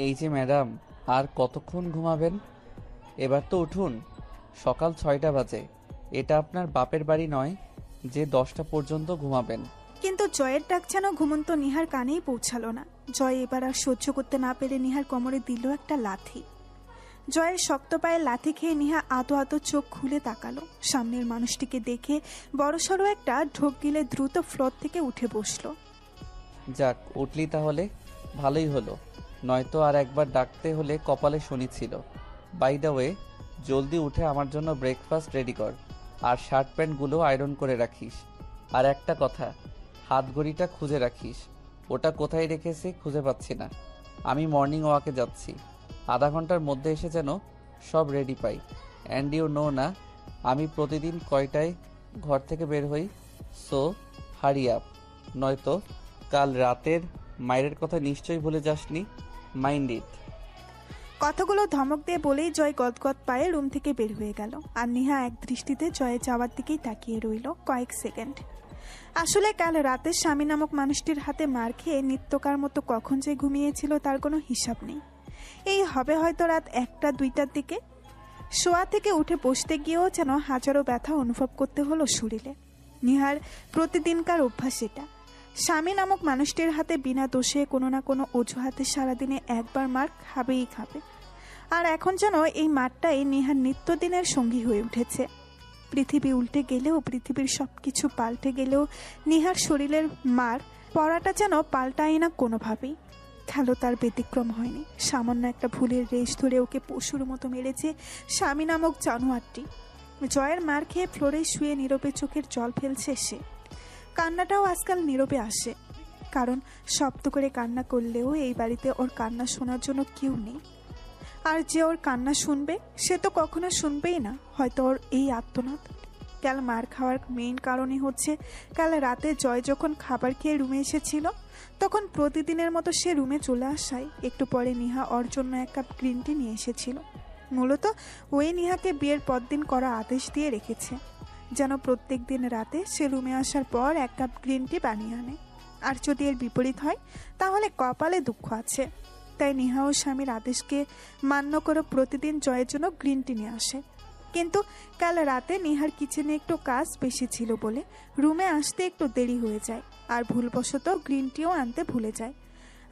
এই যে ম্যাডাম, আর কতক্ষণ ঘুমাবেন? এবার তো উঠুন, সকাল 6টা বাজে। এটা আপনার বাপের বাড়ি নয় যে 10টা পর্যন্ত ঘুমাবেন। কিন্তু জয়ের ডাক যেন ঘুমন্ত নিহার কানেই পৌঁছালো না। জয় এবার আর সহ্য করতে না পেরে নিহার কোমরে দিল একটা লাথি। জয়ের শক্ত পায়ে লাথি খেয়ে নিহা আতো আতো চোখ খুলে তাকালো। সামনের মানুষটিকে দেখে বড়সড় একটা ঢোক গিলে দ্রুত ফ্লোর থেকে উঠে বসলো। যাক, উঠলি তাহলে, ভালোই হলো। নয়তো আর একবার ডাকতে হলে কপালে শনি ছিল। বাই দ্য ওয়ে, জলদি উঠে আমার জন্য ব্রেকফাস্ট রেডি কর, আর শার্ট প্যান্টগুলো আয়রন করে রাখিস। আর একটা কথা, হাত ঘড়িটা খুঁজে রাখিস। ওটা কোথায় রেখেছি খুঁজে পাচ্ছি না। আমি মর্নিং ওয়াকে যাচ্ছি, আধা ঘন্টার মধ্যে এসে যেন সব রেডি পাই। অ্যান্ড ইউ নো না আমি প্রতিদিন কয়টায় ঘর থেকে বের হই। সো হারি আপ, নয়তো কাল রাতের মায়ের কথা নিশ্চয়ই ভুলে যাসনি। Mind it. কথাগুলো ধমক দিয়ে বলেই জয় গদগদ পায়ে রুম থেকে বের হয়ে গেল। আর নিহা এক দৃষ্টিতে জয়ে যাওয়ার দিকেই তাকিয়ে রইল কয়েক সেকেন্ড। আসলে কাল রাতে স্বামী নামক মানুষটির হাতে মার খেয়ে নিত্যকার মতো কখন যে ঘুমিয়েছিল তার কোনো হিসাব নেই। এই হবে হয়তো রাত 1টা 2টার দিকে। শোয়া থেকে উঠে বসতে গিয়েও যেন হাজারো ব্যথা অনুভব করতে হলো শরীরে। নিহার প্রতিদিনকার অভ্যাস এটা। স্বামী নামক মানুষটির হাতে বিনা দোষে কোনো না কোনো অজুহাতে সারাদিনে একবার মার খাবেই খাবে। আর এখন যেন এই মারটাই নিহার নিত্যদিনের সঙ্গী হয়ে উঠেছে। পৃথিবী উল্টে গেলেও, পৃথিবীর সবকিছু পাল্টে গেলেও নিহার শরীরের মার পড়াটা যেন পাল্টায় না কোনোভাবেই। খেলো তার ব্যতিক্রম হয়নি। সামান্য একটা ভুলের রেশ ধরে ওকে পশুর মতো মেরেছে স্বামী নামক জানোয়ারটি। জয়ের মার খেয়ে ফ্লোরে শুয়ে নীরবে চোখের জল ফেলছে সে। কান্নাটাও আজকাল নীরবে আসে, কারণ শব্দ করে কান্না করলেও এই বাড়িতে ওর কান্না শোনার জন্য কেউ নেই। আর যে ওর কান্না শুনবে সে তো কখনো শুনবেই না হয়তো ওর এই আর্তনাদ। কাল মার খাওয়ার মেইন কারণই হচ্ছে কাল রাতে জয় যখন খাবার খেয়ে রুমে এসেছিল তখন প্রতিদিনের মতো সে রুমে চলে আসায় একটু পরে নিহা ওর জন্য 1 কাপ গ্রিন টি নিয়ে এসেছিল। মূলত ওই নিহাকে বিয়ের পরদিন করা আদেশ দিয়ে রেখেছে যেন প্রত্যেক দিন রাতে সে রুমে আসার পর 1 কাপ গ্রিন টি বানিয়ে আনে। আর যদি এর বিপরীত হয় তাহলে কপালে দুঃখ আছে। তাই নিহা ও স্বামীর আদেশকে মান্য করে প্রতিদিন জয়ের জন্য গ্রিন টি নিয়ে আসে। কিন্তু কাল রাতে নিহার কিচেনে একটু কাজ বেশি ছিল বলে রুমে আসতে একটু দেরি হয়ে যায়, আর ভুলবশত গ্রিন টিও আনতে ভুলে যায়।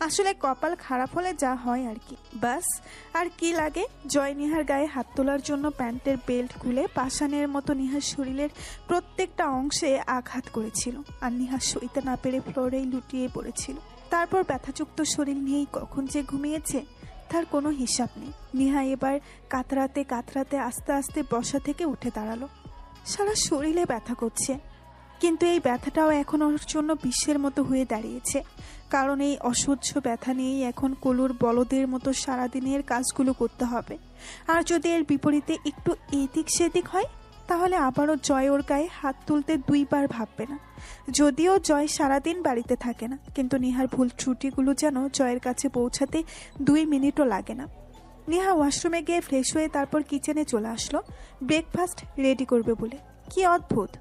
আসলে কপাল খারাপ হলে যা হয় আর কি, বাস আর কি লাগে। জয় নিহার গায়ে হাত তোলার জন্য প্যান্টের বেল্ট খুলে পাষাণের মতো নিহার শরীরের প্রত্যেকটা অংশে আঘাত করেছিল। আর নিহা সইতে না পেরে ফ্লোরেই লুটিয়ে পড়েছিল। তারপর ব্যথাযুক্ত শরীর নিয়েই কখন যে ঘুমিয়েছে তার কোনো হিসাব নেই। নিহা এবার কাতরাতে কাতরাতে আস্তে আস্তে বসা থেকে উঠে দাঁড়ালো। সারা শরীরে ব্যথা করছে, কিন্তু এই ব্যথাটাও এখন ওর জন্য বিশ্বের মতো হয়ে দাঁড়িয়েছে। কারণ এই অসহ্য ব্যথা নিয়েই এখন কলুর বলদের মতো সারাদিনের কাজগুলো করতে হবে। আর যদি এর বিপরীতে একটু এদিক সেদিক হয় তাহলে আবারও জয় ওর গায়ে হাত তুলতে 2 বার ভাববে না। যদিও জয় সারাদিন বাড়িতে থাকে না, কিন্তু নিহার ভুল ত্রুটিগুলো যেন জয়ের কাছে পৌঁছাতে 2 মিনিটও লাগে না। নিহা ওয়াশরুমে গিয়ে ফ্রেশ হয়ে তারপর কিচেনে চলে আসলো ব্রেকফাস্ট রেডি করবে বলে। কি অদ্ভুত,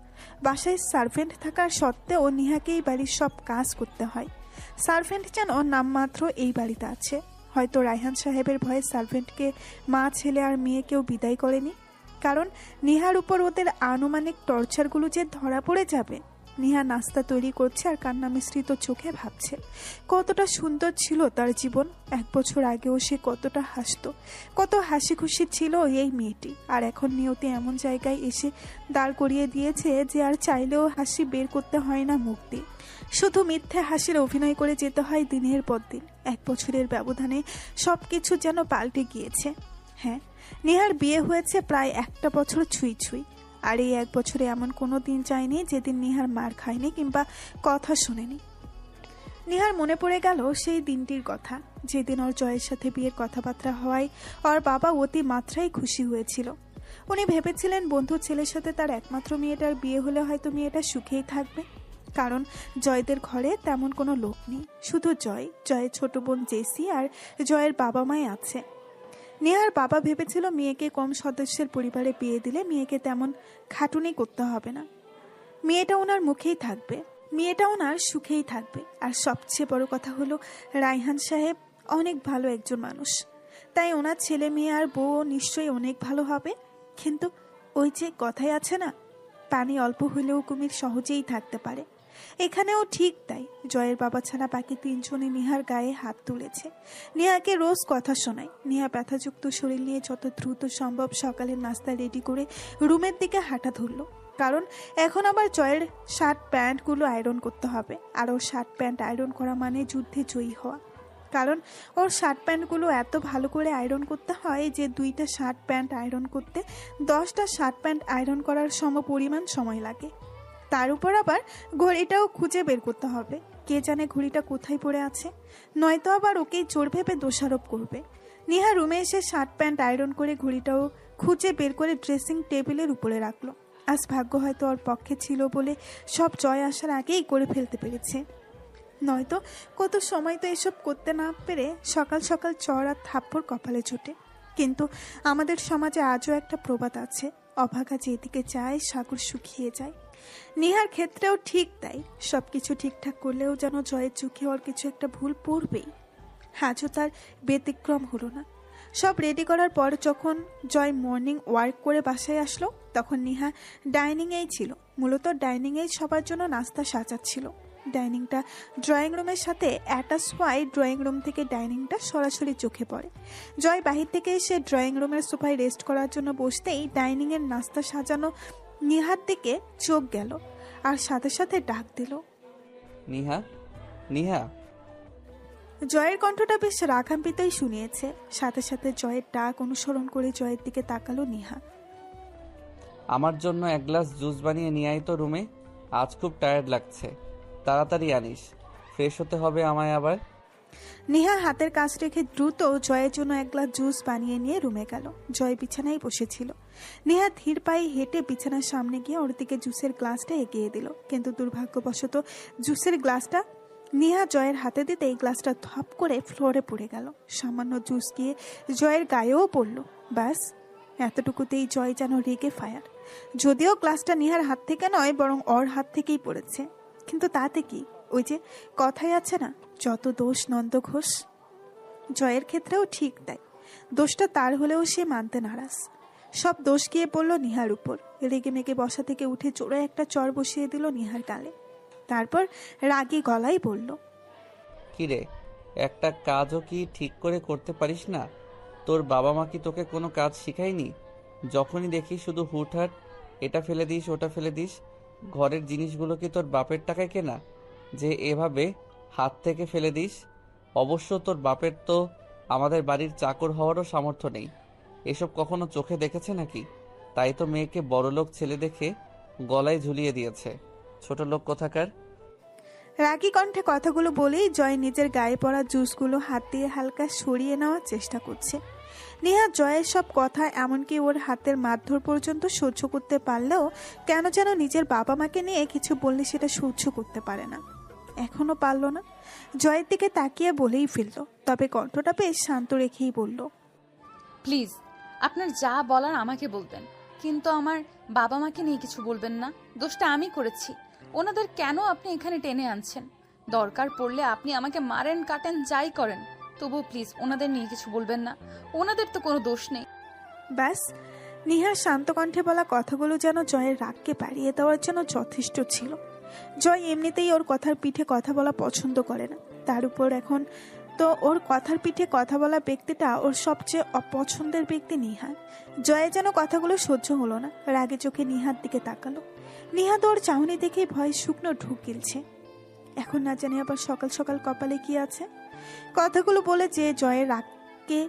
বাসায় সার্ভেন্ট থাকার সত্ত্বেও নিহাকেই বাড়ির সব কাজ করতে হয়। সার্ভেন্ট যেন নামমাত্র এই বাড়িতে আছে। হয়তো রায়হান সাহেবের ভয়ে সার্ভেন্টকে মা ছেলে আর মেয়ে কেউ বিদায় করেনি, কারণ নিহার উপর ওদের আনুমানিক টর্চারগুলো যে ধরা পড়ে যাবে। নিহা নাস্তা তৈরি করছে আর কান্না মিশ্রিত চোখে ভাবছে কতটা সুন্দর ছিল তার জীবন। 1 বছর আগেও সে কতটা হাসতো, কত হাসি খুশি ছিল এই মেয়েটি। আর এখন নিয়তি এমন জায়গায় এসে দাঁড় করিয়ে দিয়েছে যে আর চাইলেও হাসি বের করতে হয় না মুখ দিয়ে, শুধু মিথ্যে হাসির অভিনয় করে যেতে হয় দিনের পর দিন। 1 বছরের ব্যবধানে সবকিছু যেন পাল্টে গিয়েছে। হ্যাঁ, নিহার বিয়ে হয়েছে প্রায় 1টা বছর ছুঁই ছুঁই। আর এই 1 বছরে এমন কোনো দিন যায়নি যেদিন নিহার মার খায়নি কিংবা কথা শোনেনি। নিহার মনে পড়ে গেল সেই দিনটির কথা, যেদিন ওর জয়ের সাথে বিয়ের কথাবার্তা হওয়ায় ওর বাবা অতি মাত্রায় খুশি হয়েছিল। উনি ভেবেছিলেন বন্ধুর ছেলের সাথে তার একমাত্র মেয়েটার বিয়ে হলে হয়তো মেয়েটা সুখেই থাকবে, কারণ জয়দের ঘরে তেমন কোনো লোক নেই, শুধু জয়ের ছোট বোন জেসি আর জয়ের বাবা মাই আছে। নেহার বাবা ভেবেছিল মেয়েকে কম সদস্যের পরিবারে বিয়ে দিলে মেয়েকে তেমন খাটুনি করতে হবে না, মেয়েটা ওনার মুখেই থাকবে, মেয়েটা ওনার সুখেই থাকবে। আর সবচেয়ে বড় কথা হলো রায়হান সাহেব অনেক ভালো একজন মানুষ, তাই ওনার ছেলে মেয়ে আর বউ নিশ্চয়ই অনেক ভালো হবে। কিন্তু ওই যে কথাই আছে না, পানি অল্প হলেও কুমির সহজেই থাকতে পারে। এখানেও ঠিক তাই। জয়ের বাবা ছাড়া বাকি তিনজনই নেহার গায়ে হাত তুলেছে। নেহাকে রোজ কথা শোনায়। নেহা ব্যথাযুক্ত শরীর নিয়ে যত দ্রুত সম্ভব সকালের নাস্তা রেডি করে রুমের দিকে হাঁটা ধরলো। কারণ এখন আবার জয়ের শার্ট প্যান্টগুলো আয়রন করতে হবে, আর ওর শার্ট প্যান্ট আয়রন করা মানে যুদ্ধে জয়ী হওয়া। কারণ ওর শার্ট প্যান্টগুলো এত ভালো করে আয়রন করতে হয় যে 2টা শার্ট প্যান্ট আয়রন করতে 10টা শার্ট প্যান্ট আয়রন করার সমপরিমাণ সময় লাগে। তার উপর আবার ঘড়িটাও খুঁজে বের করতে হবে। কে জানে ঘড়িটা কোথায় পড়ে আছে, নয়তো আবার ওকেই চোর ভেবে দোষারোপ করবে। নেহা রুমে এসে শার্ট প্যান্ট আয়রন করে ঘড়িটাও খুঁজে বের করে ড্রেসিং টেবিলের উপরে রাখলো। আজ ভাগ্য হয়তো ওর পক্ষে ছিল বলে সব জয় আসার আগেই করে ফেলতে পেরেছে, নয়তো কত সময় তো এসব করতে না পেরে সকাল সকাল চড় আর থাপ্পড় কপালে জোটে। কিন্তু আমাদের সমাজে আজও একটা প্রবাদ আছে, অভাগা যেদিকে যায় সাগর শুকিয়ে যায়। নেহার ক্ষেত্রেও ঠিক তাই। সবকিছু ঠিকঠাক করলেও যেন জয়ের চোখে ওর কিছু একটা ভুল পড়বেই। আজও তার ব্যতিক্রম হলো না। সব রেডি করার পর যখন জয় মর্নিং ওয়ার্ক করে বাসায় আসলো, তখন নেহা ডাইনিংয়েই ছিল। মূলত ডাইনিংয়েই সবার জন্য নাস্তা সাজাচ্ছিল। ডাইনিংটা ড্রয়িং রুমের সাথে অ্যাটাচ হওয়ায় ড্রয়িং রুম থেকে ডাইনিংটা সরাসরি চোখে পড়ে। জয় বাহির থেকে এসে ড্রয়িং রুমের সোফায় রেস্ট করার জন্য বসতেই ডাইনিংয়ের নাস্তা সাজানো নেহার দিকে চোখ গেল, আর সাথে সাথে ডাক দিল, নিহা, নিহা। জয়ের কণ্ঠটা বেশ রাগান্বিতই শুনিয়েছে। সাথে সাথে জয়ের ডাক অনুসরণ করে জয়ের দিকে তাকালো নেহা। আমার জন্য এক গ্লাস জুস বানিয়ে নিয়ে আয় তো রুমে, আজ খুব টায়ার্ড লাগছে। তাড়াতাড়ি আনিস, ফ্রেশ হতে হবে আমায় আবার। নেহা হাতের কাজ রেখে দ্রুত জয়ের জন্য এক গ্লাস জুস বানিয়ে নিয়ে রুমে গেল। জয় বিছানায় বসেছিল। নেহা ধীর পায়ে হেঁটে বিছানার সামনে গিয়ে ওর দিকে জুসের গ্লাসটা এগিয়ে দিল, কিন্তু দুর্ভাগ্যবশত জুসের গ্লাসটা নেহা জয়ের হাতে দিতে এই গ্লাসটা ধপ করে ফ্লোরে পড়ে গেল। সামান্য জুস গিয়ে জয়ের গায়েও পড়ল। ব্যাস, এতটুকুতেই জয় যেন রেগে ফায়ার। যদিও গ্লাসটা নেহার হাত থেকে নয়, বরং ওর হাত থেকেই পড়েছে। কিন্তু তাতে কি, ওই যে কথাই আছে না, যত দোষ নন্দ ঘোষ। জয়ের ক্ষেত্রেও ঠিক তাই। দোষটা তার হলেও সে মানতে নারাজ। সব দোষ গিয়ে পড়ল নেহার উপর। রেগে মেগে বসা থেকে উঠে জোরে একটা চর বসিয়ে দিল নেহার গালে। তারপর রাগী গলায় বলল, কিরে, একটা কাজও কি ঠিক করে করতে পারিস না? তোর বাবা মা কি তোকে কোনো কাজ শিখায়নি? যখনই দেখি শুধু হুটহাট এটা ফেলে দিস ওটা ফেলে দিস। ঘরের জিনিসগুলো কি তোর বাপের টাকায় কেনা যে এভাবে হাত থেকে ফেলে দিস? অবশ্য তোর বাপের তো আমাদের বাড়ির চাকর হওয়ারও সামর্থ্য নেই। এসব কখনো চোখে দেখেছে নাকি? তাই তো মেয়েকে বড়লোক ছেলে দেখে গলায় ঝুলিয়ে দিয়েছে। ছোট লোক কোথাকার। রাগী কণ্ঠে কথাগুলো বলেই জয় নিজের গায়ে পড়া জুসগুলো হাত দিয়ে হালকা সরিয়ে নেওয়ার চেষ্টা করছে। নেহা জয়ের সব কথা, এমনকি ওর হাতের মারধর পর্যন্ত সহ্য করতে পারলেও কেন যেন নিজের বাবা মাকে নিয়ে কিছু বললে সেটা সহ্য করতে পারে না। এখনো পারল না। জয়ের দিকে তাকিয়ে বলেই ফেলল, তবে কণ্ঠটা বেশ শান্ত রেখেই বলল, প্লিজ আপনার যা বলার আমাকে বলবেন, কিন্তু আমার বাবা মাকে নিয়ে কিছু বলবেন না। দোষটা আমি করেছি। ওনাদের কেন আপনি এখানে টেনে আনছেন? দরকার পড়লে আপনি আমাকে মারেন, কাটেন, যাই করেন, তবুও প্লিজ ওনাদের নিয়ে কিছু বলবেন না। ওনাদের তো কোনো দোষ নেই। ব্যাস, নেহার শান্ত কণ্ঠে বলা কথাগুলো যেন জয়ের রাগকে বাড়িয়ে দেওয়ার জন্য যথেষ্ট ছিল। জয় এমনিতেই ওর কথার পিঠে কথা বলা পছন্দ করে না, তার উপর এখন তো ওর কথার পিঠে কথা বলা ব্যক্তিটা ওর সবচেয়ে অপছন্দের ব্যক্তি নেহা। জয়ের যেন কথাগুলো সহ্য হলো না। রাগে চোখে নেহার দিকে তাকালো। নেহা তো ওর চাহনি দেখে ভয়ে শুকনো ঢুক গিলছে। এখন না জানি আবার সকাল সকাল কপালে কি আছে। কথাগুলো বলে যে জয়ের রাগকে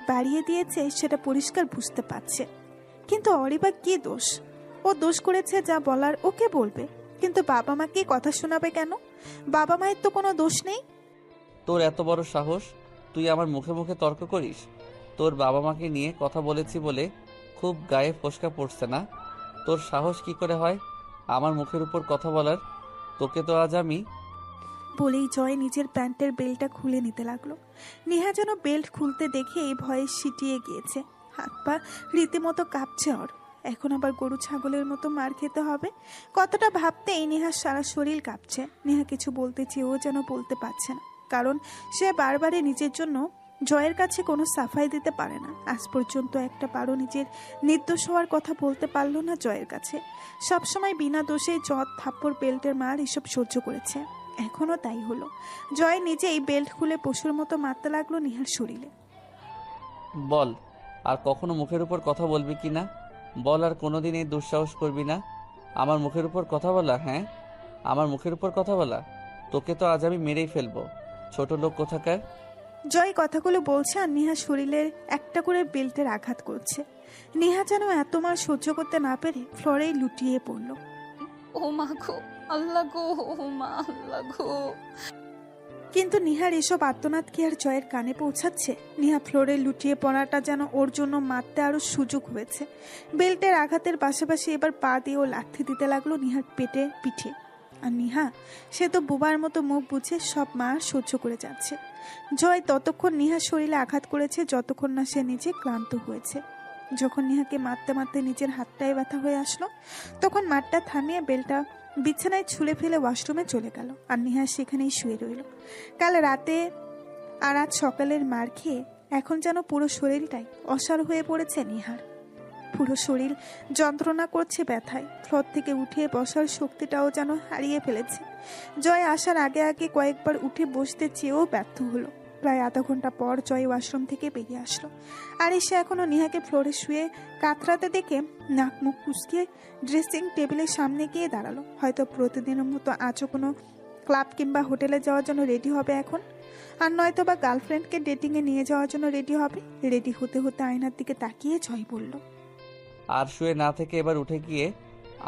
বাড়িয়ে দিয়েছে সেটা পরিষ্কার বুঝতে পারছে। কিন্তু ওরই বা কি দোষ? ও দোষ করেছে যা বলার ওকে বলবে, কিন্তু বাবা মাকে কথা শোনাবে কেন? বাবা মায়ের তো কোনো দোষ নেই। তোর এত বড় সাহস, তুই আমার মুখে মুখে তর্ক করিস? তোর বাবা মাকে নিয়ে কথা বলেছি বলে খুব গায়ে ফোসকা পড়ছে না? তোর সাহস কি করে হয় আমার মুখের উপর কথা বলার? তোকে তো আজ আমি। বলেই জয় নিজের প্যান্টের বেল্টটা খুলে নিতে লাগলো। নেহা যেন বেল্ট খুলতে দেখেই ভয়ে সিটিয়ে গিয়েছে। হাত পা রীতিমতো কাঁপছে ওর। এখন আবার গরু ছাগলের মতো মার খেতে হবে। কথাটা ভাবতেই নেহার সারা শরীর কাঁপছে। নেহা কিছু বলতে চেয়েও যেন বলতে পারছে না। কারণ সে বারবারই নিজের জন্য জয়ের কাছে কোনো সাফাই দিতে পারে না। আজ পর্যন্ত একটা বারও নিজের নির্দোষ হওয়ার কথা বলতে পারল না জয়ের কাছে। সবসময় বিনা দোষেই জট, থাপ্পড়, বেল্টের মার এসব সহ্য করেছে। এখনও তাই হলো। জয় নিজেই বেল্ট খুলে পশুর মতো মারতে লাগলো নিহার শরীরে। বল, আর কখনো মুখের উপর কথা বলবি কি না? বল, আর কোনোদিন এই দুঃসাহস করবি না আমার মুখের উপর কথা বলা? হ্যাঁ, আমার মুখের উপর কথা বলা? তোকে তো আজ আমি মেরেই ফেলবো, ছোট লোক কোথাকার। জয় কথাগুলো বলছে আর নিহা শরীরের একটা করে বেল্টের আঘাত করছে। নিহা যেন এত মার সহ্য করতে না পেরে ফ্লোরেই লুটিয়ে পড়ল। ও মা গো, আল্লাহ গো, ও মা আল্লাহ গো। কিন্তু নিহার এসব আর্তনাদ কি আর জয়ের কানে পৌঁছাচ্ছে? নিহা ফ্লোরে লুটিয়ে পড়াটা যেন ওর জন্য মারতে আরো সুযোগ হয়েছে। বেল্টের আঘাতের পাশাপাশি এবার পা দিয়েও লাথি দিতে লাগলো নিহার পেটে, পিঠে। আর নিহা, সে তো বোবার মতো মুখ বুঝে সব মার সহ্য করে যাচ্ছে। জয় ততক্ষণ নিহার শরীরে আঘাত করেছে যতক্ষণ না সে নিজে ক্লান্ত হয়েছে। যখন নিহাকে মারতে মারতে নিজের হাতটায় ব্যথা হয়ে আসলো, তখন মারটা থামিয়ে বেলটা বিছানায় ছুঁড়ে ফেলে ওয়াশরুমে চলে গেল। আর নিহা সেখানেই শুয়ে রইল। কাল রাতে আর আজ সকালের মার খেয়ে এখন যেন পুরো শরীরটাই অসাড় হয়ে পড়েছে নিহার। পুরো শরীর যন্ত্রণা করছে ব্যথায়। ফ্লোর থেকে উঠে বসার শক্তিটাও যেন হারিয়ে ফেলেছে। জয় আসার আগে আগে কয়েকবার উঠে বসতে চেয়েও ব্যর্থ হলো। প্রায় আধা ঘন্টা পর জয় ওয়াশরুম থেকে বেরিয়ে আসলো। আর এসে এখনো নিহাকে ফ্লোরে শুয়ে কাতরাতে দেখে নাক মুখ কুচকিয়ে ড্রেসিং টেবিলের সামনে গিয়ে দাঁড়ালো। হয়তো প্রতিদিনের মতো আজও কোনো ক্লাব কিংবা হোটেলে যাওয়ার জন্য রেডি হবে এখন। আর নয়তো বা গার্লফ্রেন্ডকে ডেটিংয়ে নিয়ে যাওয়ার জন্য রেডি হবে। রেডি হতে হতে আয়নার দিকে তাকিয়ে জয় বলল, আর শুয়ে না থেকে এবার উঠে গিয়ে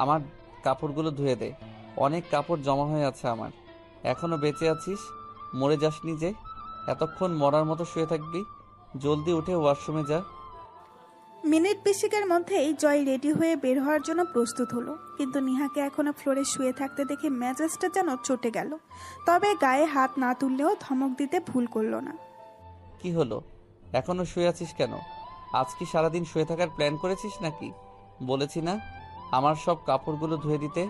আমার কাপড়গুলো ধুয়ে দে। অনেক কাপড় জমা হয়ে আছে আমার। এখনো বেঁচে আছিস, মরে যাসনি যে? এতক্ষণ মরার মতো শুয়ে থাকবি? জলদি উঠে ওয়াশরুমে যা। মিনিট বিশেকের মধ্যেই জয় রেডি হয়ে বের হওয়ার জন্য প্রস্তুত হলো। কিন্তু নিহাকে এখনো ফ্লোরে শুয়ে থাকতে দেখে মেজাজটা যেন চটে গেল। তবে গায়ে হাত না তুললেও ধমক দিতে ভুল করলো না। কি হলো, এখনো শুয়ে আছিস কেন? আজ কি সারাদিন শুয়ে থাকার প্ল্যান করেছিস নাকি? বলেছি না আমার সব কাপড়গুলো ধুয়ে দিতে,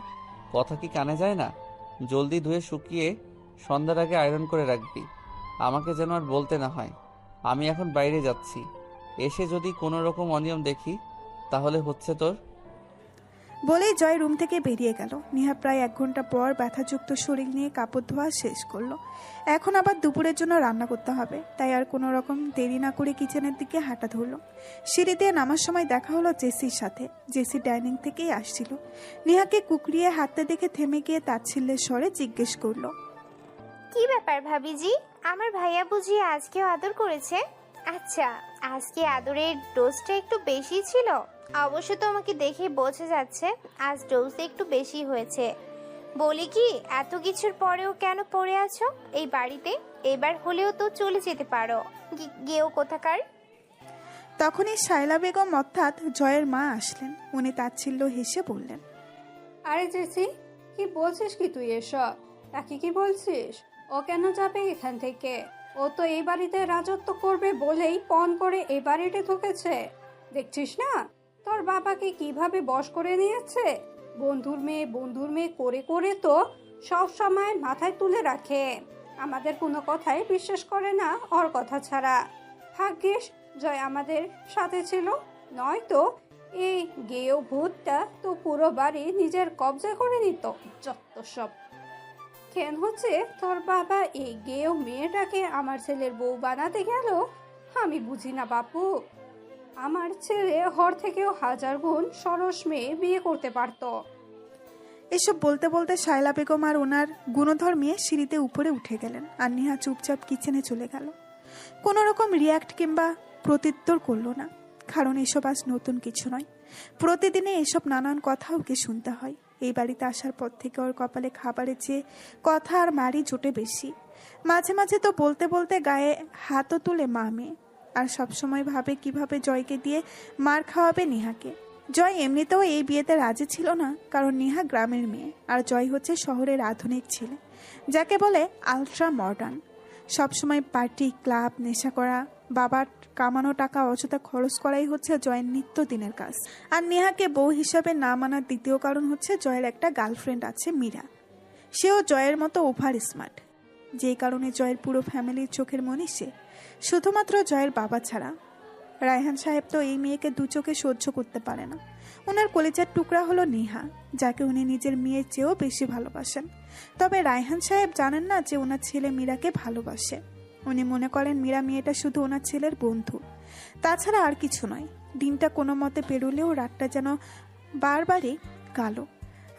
কথা কি কানে যায় না? জলদি ধুয়ে শুকিয়ে সন্ধ্যার আগে আয়রন করে রাখবি, আমাকে যেন আর বলতে না হয়। আমি এখন বাইরে যাচ্ছি, এসে যদি কোনো রকম অনিয়ম দেখি তাহলে হচ্ছে তোর। বলেই জয় রুম থেকে বেরিয়ে গেল। নিহা প্রায় 1 ঘন্টা পর ব্যথাযুক্ত শরীর নিয়ে কাপড় ধোয়া শেষ করলো। এখন আবার দুপুরের জন্য রান্না করতে হবে, তাই আর কোনো রকম দেরি না করে কিচেনের দিকে হাঁটা ধরলো। সিঁড়ি দিয়ে নামার সময় দেখা হলো জেসির সাথে। জেসি ডাইনিং থেকেই আসছিল। নিহাকে কুকরিয়ে হাঁটতে দেখে থেমে গিয়ে তাচ্ছিল্যের স্বরে জিজ্ঞেস করলো, কি ব্যাপার ভাবিজি, আমার ভাইয়া বুঝি আজকেও আদর করেছে? আচ্ছা, আজকে আদরের ডোজটা একটু বেশি ছিল। অবশ্য তোমাকে দেখে বোঝা যাচ্ছে আজ ডোজ একটু বেশি হয়েছে। বলি কি, এত কিছুর পরেও কেন পড়ে আছো এই বাড়িতে? এবার হলেও তো চলে যেতে পারো। গেও কোথাকার। তখনই শায়লা বেগম অর্থাৎ জয়ের মা আসলেন। উনি তাচ্ছিল্য হেসে বললেন, আরে জেসি, কি বলছিস কি তুই এসব? তাকে কি বলছিস? ও কেন যাবে এখান থেকে? ও তো এই বাড়িতে রাজত্ব করবে বলেই পণ করে এই বাড়িতে ঢুকেছে। দেখছিস না তোর বাবাকে কিভাবে বশ করে নিয়েছে? বন্ধুর মেয়ে করে করে তো সব সময় মাথায় তুলে রাখে। আমাদের কোনো কথাই বিশ্বাস করে না ওর কথা ছাড়া। ভাগ্যিস জয় আমাদের সাথে ছিল, নয়তো এই গেও ভূতটা তো পুরো বাড়ি নিজের কবজা করে নিত। যত সব। কেন হচ্ছে তোর বাবা এই গেও মেয়েটাকে আমার ছেলের বউ বানাতে গেল আমি বুঝি না বাপু। আমার ছেলে হর থেকেও 1000 গুণ সরস মেয়ে বিয়ে করতে পারতো। এসব বলতে বলতে শায়লা বেগম আর ওনার গুণধর মেয়ে সিঁড়িতে উপরে উঠে গেলেন। আর নিহা চুপচাপ কিচেনে চলে গেল। কোনো রকম রিয়াক্ট কিংবা প্রত্যুত্তর করলো না, কারণ এসব আজ নতুন কিছু নয়। প্রতিদিনে এসব নানান কথা ওকে শুনতে হয়। এই বাড়িতে আসার পর থেকে ওর কপালে খাবারের চেয়ে কথা আর মারি জোটে বেশি। মাঝে মাঝে তো বলতে বলতে গায়ে হাতও তুলে মা মেয়ে। আর সবসময় ভাবে কিভাবে জয়কে দিয়ে মার খাওয়াবে নিহাকে। জয় এমনিতেও এই বিয়েতে রাজি ছিল না, কারণ নিহা গ্রামের মেয়ে আর জয় হচ্ছে শহরের আধুনিক ছেলে, যাকে বলে আলট্রা মডার্ন। সবসময় পার্টি, ক্লাব, নেশা করা, বাবার কামানো টাকা অযথা খরচ করাই হচ্ছে জয়ের নিত্যদিনের কাজ। আর নেহাকে বউ হিসাবে না মানার দ্বিতীয় কারণ হচ্ছে জয়ের একটা গার্লফ্রেন্ড আছে, মীরা। সেও জয়ের মতো ওভার স্মার্ট। যেই কারণে জয়ের পুরো ফ্যামিলির চোখের মনি সে, শুধুমাত্র জয়ের বাবা ছাড়া। রায়হান সাহেব তো এই মেয়েকে দু চোখে সহ্য করতে পারে না। ওনার কলিজার টুকরা হলো নেহা, যাকে উনি নিজের মেয়ের চেয়েও বেশি ভালোবাসেন। তবে রায়হান সাহেব জানেন না যে ওনার ছেলে মীরাকে ভালোবাসে। উনি মনে করেন মীরা মেয়েটা শুধু ওনার ছেলের বন্ধু, তাছাড়া আর কিছু নয়। দিনটা কোনো মতে পেরোলেও রাতটা যেন বারবারই কালো।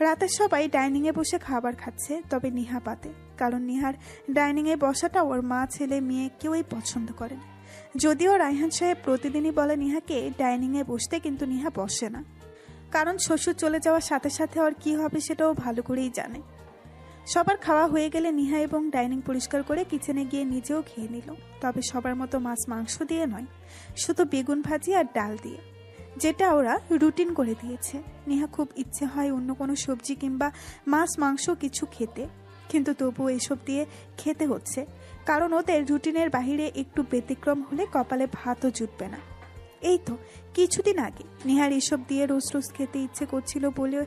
রাতে সবাই ডাইনিংয়ে বসে খাবার খাচ্ছে, তবে নিহা বাদে, কারণ নিহার ডাইনিংয়ে বসাটা ওর মা ছেলে মেয়ে কেউই পছন্দ করেন। যদিও রায়হান সাহেব প্রতিদিনই বলে নিহাকে ডাইনিংয়ে বসতে, কিন্তু নিহা বসে না, কারণ শ্বশুর চলে যাওয়ার সাথে সাথে ওর কী হবে সেটাও ভালো করেই জানে। সবার খাওয়া হয়ে গেলে নিহা এবং ডাইনিং পরিষ্কার করে কিচেনে গিয়ে নিজেও খেয়ে নিল, তবে সবার মতো মাছ মাংস দিয়ে নয়, শুধু বেগুন ভাজি আর ডাল দিয়ে, যেটা ওরা রুটিন করে দিয়েছে। নিহা খুব ইচ্ছে হয় অন্য কোনো সবজি কিংবা মাছ মাংস কিছু খেতে, কিন্তু তবুও এসব দিয়ে খেতে হচ্ছে, কারণ ওদের রুটিনের বাহিরে একটু ব্যতিক্রম হলে কপালে ভাতও জুটবে না। এই তো কিছুদিন আগে নিহার এসব দিয়ে রোজ রোজ খেতে ইচ্ছে করছিল বলে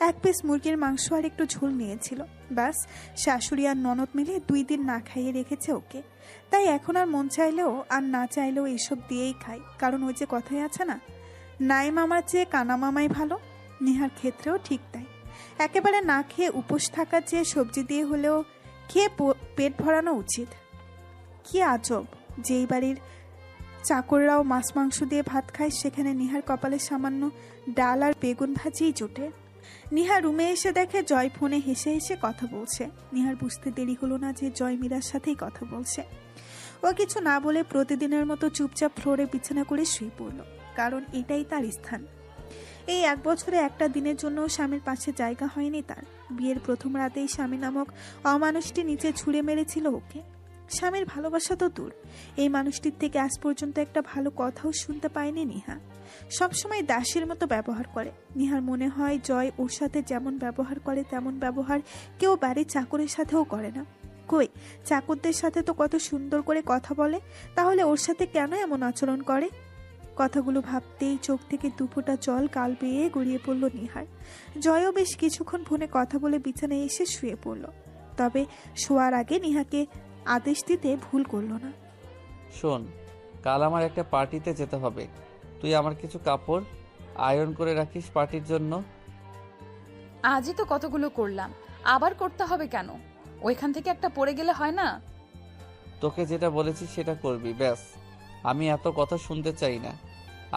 এক পিস মুরগির মাংস আর একটু ঝোল নিয়েছিল। ব্যাস, শাশুড়ি আর ননদ মিলে 2 দিন না খাইয়ে রেখেছে ওকে। তাই এখন আর মন চাইলেও আর না চাইলেও এসব দিয়েই খায়, কারণ ওই যে কথাই আছে না, নাই মামার চেয়ে কানা মামাই ভালো। নিহার ক্ষেত্রেও ঠিক তাই। একেবারে না খেয়ে উপোস থাকার চেয়ে সবজি দিয়ে হলেও খেয়ে পেট ভরানো উচিত। কি আজব, যেই বাড়ির চাকররাও মাছ মাংস দিয়ে ভাত খায়, সেখানে নিহার কপালে সামান্য ডাল আর বেগুন ভাজিই জুটে। নিহা রুমে এসে দেখে জয় ফোনে হেসে হেসে কথা বলছে। নিহার বুঝতে দেরি হলো না যে জয় মীরার সাথেই কথা বলছে। ও কিছু না বলে প্রতিদিনের মতো চুপচাপ ফ্লোরে বিছানা করে শুয়ে পড়ল, কারণ এটাই তার স্থান। এই 1 বছরে একটা দিনের জন্য স্বামীর পাশে জায়গা হয়নি তার। বিয়ের প্রথম রাতেই স্বামী নামক অমানুষটি নিচে ছুঁড়ে মেরেছিল ওকে। স্বামীর ভালোবাসা তো দূর, এই মানুষটির থেকে আজ পর্যন্ত একটা ভালো কথাও শুনতে পায়নি নিহা। সবসময় দাসীর মতো ব্যবহার করে। নিহার মনে হয় জয় ওর সাথে যেমন ব্যবহার করে তেমন ব্যবহার কেউ বাড়ির চাকরের সাথেও করে না। কই, চাকরদের সাথে তো কত সুন্দর করে কথা বলে, তাহলে ওর সাথে কেন এমন আচরণ করে? কথাগুলো ভাবতেই চোখ থেকে 2 ফোঁটা জল গাল বেয়ে গড়িয়ে পড়ল নিহার। জয়ও বেশ কিছুক্ষণ ফোনে কথা বলে বিছানায় এসে শুয়ে পড়ল, তবে শোয়ার আগে নিহাকে আদেশ দিতে ভুল করল না। শোন, কাল আমার একটা পার্টিতে যেতে হবে, তুই আমার কিছু কাপড় আয়রন করে রাখিস পার্টির জন্য। আজই তো কতগুলো করলাম, আবার করতে হবে কেন? ওইখান থেকে একটা পড়ে গেলে হয় না? তোকে যেটা বলেছি সেটা করবি, ব্যাস। আমি এত কথা শুনতে চাই না।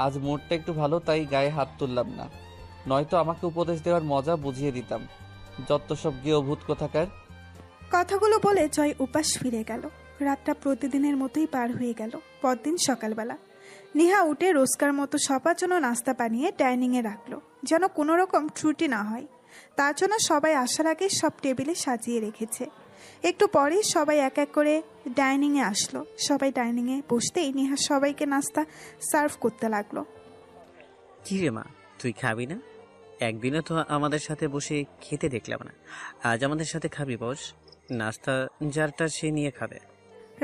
আজ মুডটা একটু ভালো, তাই গায়ে হাত তুললাম না, নয়তো আমাকে উপদেশ দেওয়ার মজা বুঝিয়ে দিতাম। যত সব গিয়ে ভূত কোথাকার। কথাগুলো বলে জয় উপাস ফিরে গেল। রাতটা প্রতিদিনের মতোই পার হয়ে গেল। পরদিন সকালবেলা নিহা উঠে রোজকার মতো সবার জন্য নাস্তা বানিয়ে ডাইনিংয়ে রাখলো, যেন কোনো রকম ত্রুটি না হয়। তার জন্য সবাই আসার আগে সব টেবিলে সাজিয়ে রেখেছে। একটু পরে সবাই এক এক করে ডাইনিংয়ে আসলো। সবাই ডাইনিংয়ে বসতেই নিহা সবাইকে নাস্তা সার্ভ করতে লাগলো। কি রে মা, তুই খাবি না? একদিনও তো আমাদের সাথে বসে খেতে দেখলাম না, আজ আমাদের সাথে খাবি? বস, নাস্তা যারটা সে নিয়ে খাবে।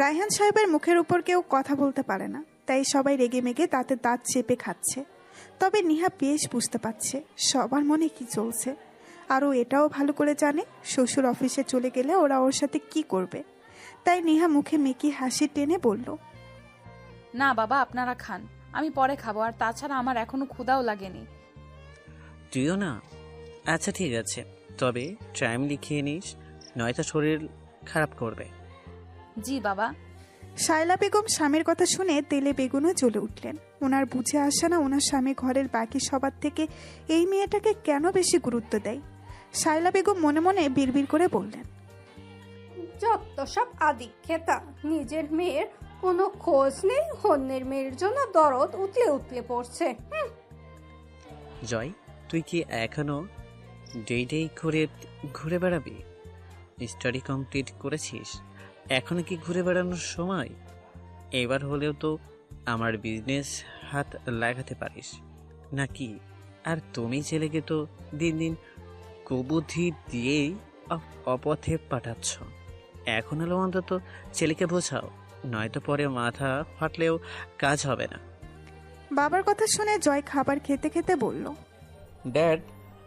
রায়হান সাহেবের মুখের উপর কেউ কথা বলতে পারে না, তাই সবাই রেগে মেগে তাতে দাঁত চেপে খাচ্ছে। তবে নিহা বেশ বুঝতে পারছে সবার মনে কি চলছে, আর ও এটাও ভালো করে জানে শ্বশুর অফিসে চলে গেলে ওরা ওর সাথে কি করবে। তাই নিহা মুখে মেকি হাসি টেনে বলল, না বাবা, আপনারা খান, আমি পরে খাবো, আর তাছাড়া আমার এখনো ক্ষুধাও লাগেনি। তুইও না? আচ্ছা ঠিক আছে, তবে টাইম লিখিয়ে নিস, নয়তো শরীর খারাপ করবে। জি বাবা। শায়লা বেগম স্বামীর কথা শুনে তেলে বেগুনও জ্বলে উঠলেন। ওনার বুঝে আসে না ওনার স্বামী ঘরের বাকি সবার থেকে এই মেয়েটাকে কেন বেশি গুরুত্ব দেয়। শায়লা বেগম মনে মনে বিড়বিড় করে বললেন, যত সব আদি খেতা, নিজের মেয়ের কোনো খোঁজ নেই, অন্যের মেয়ের জন্য দরদ উতলে উতলে পড়ছে। জয়, তুই কি এখনো ডেই করে ঘুরে বেড়াবি? স্টাডি কমপ্লিট করেছিস, এখনো কি ঘুরে বেড়ানোর সময়? এবার হলেও তো আমার বিজনেস হাত লাগাতে পারিস নাকি? আর তুমি ছেলেকে তো দিন দিন কুবুদ্ধি দিয়েই অপথে পাঠাচ্ছ। এখন হলো অন্তত ছেলেকে বোঝাও, নয়তো পরে মাথা ফাটলেও কাজ হবে না। বাবার কথা শুনে জয় খাবার খেতে খেতে বলল, ড্যাড,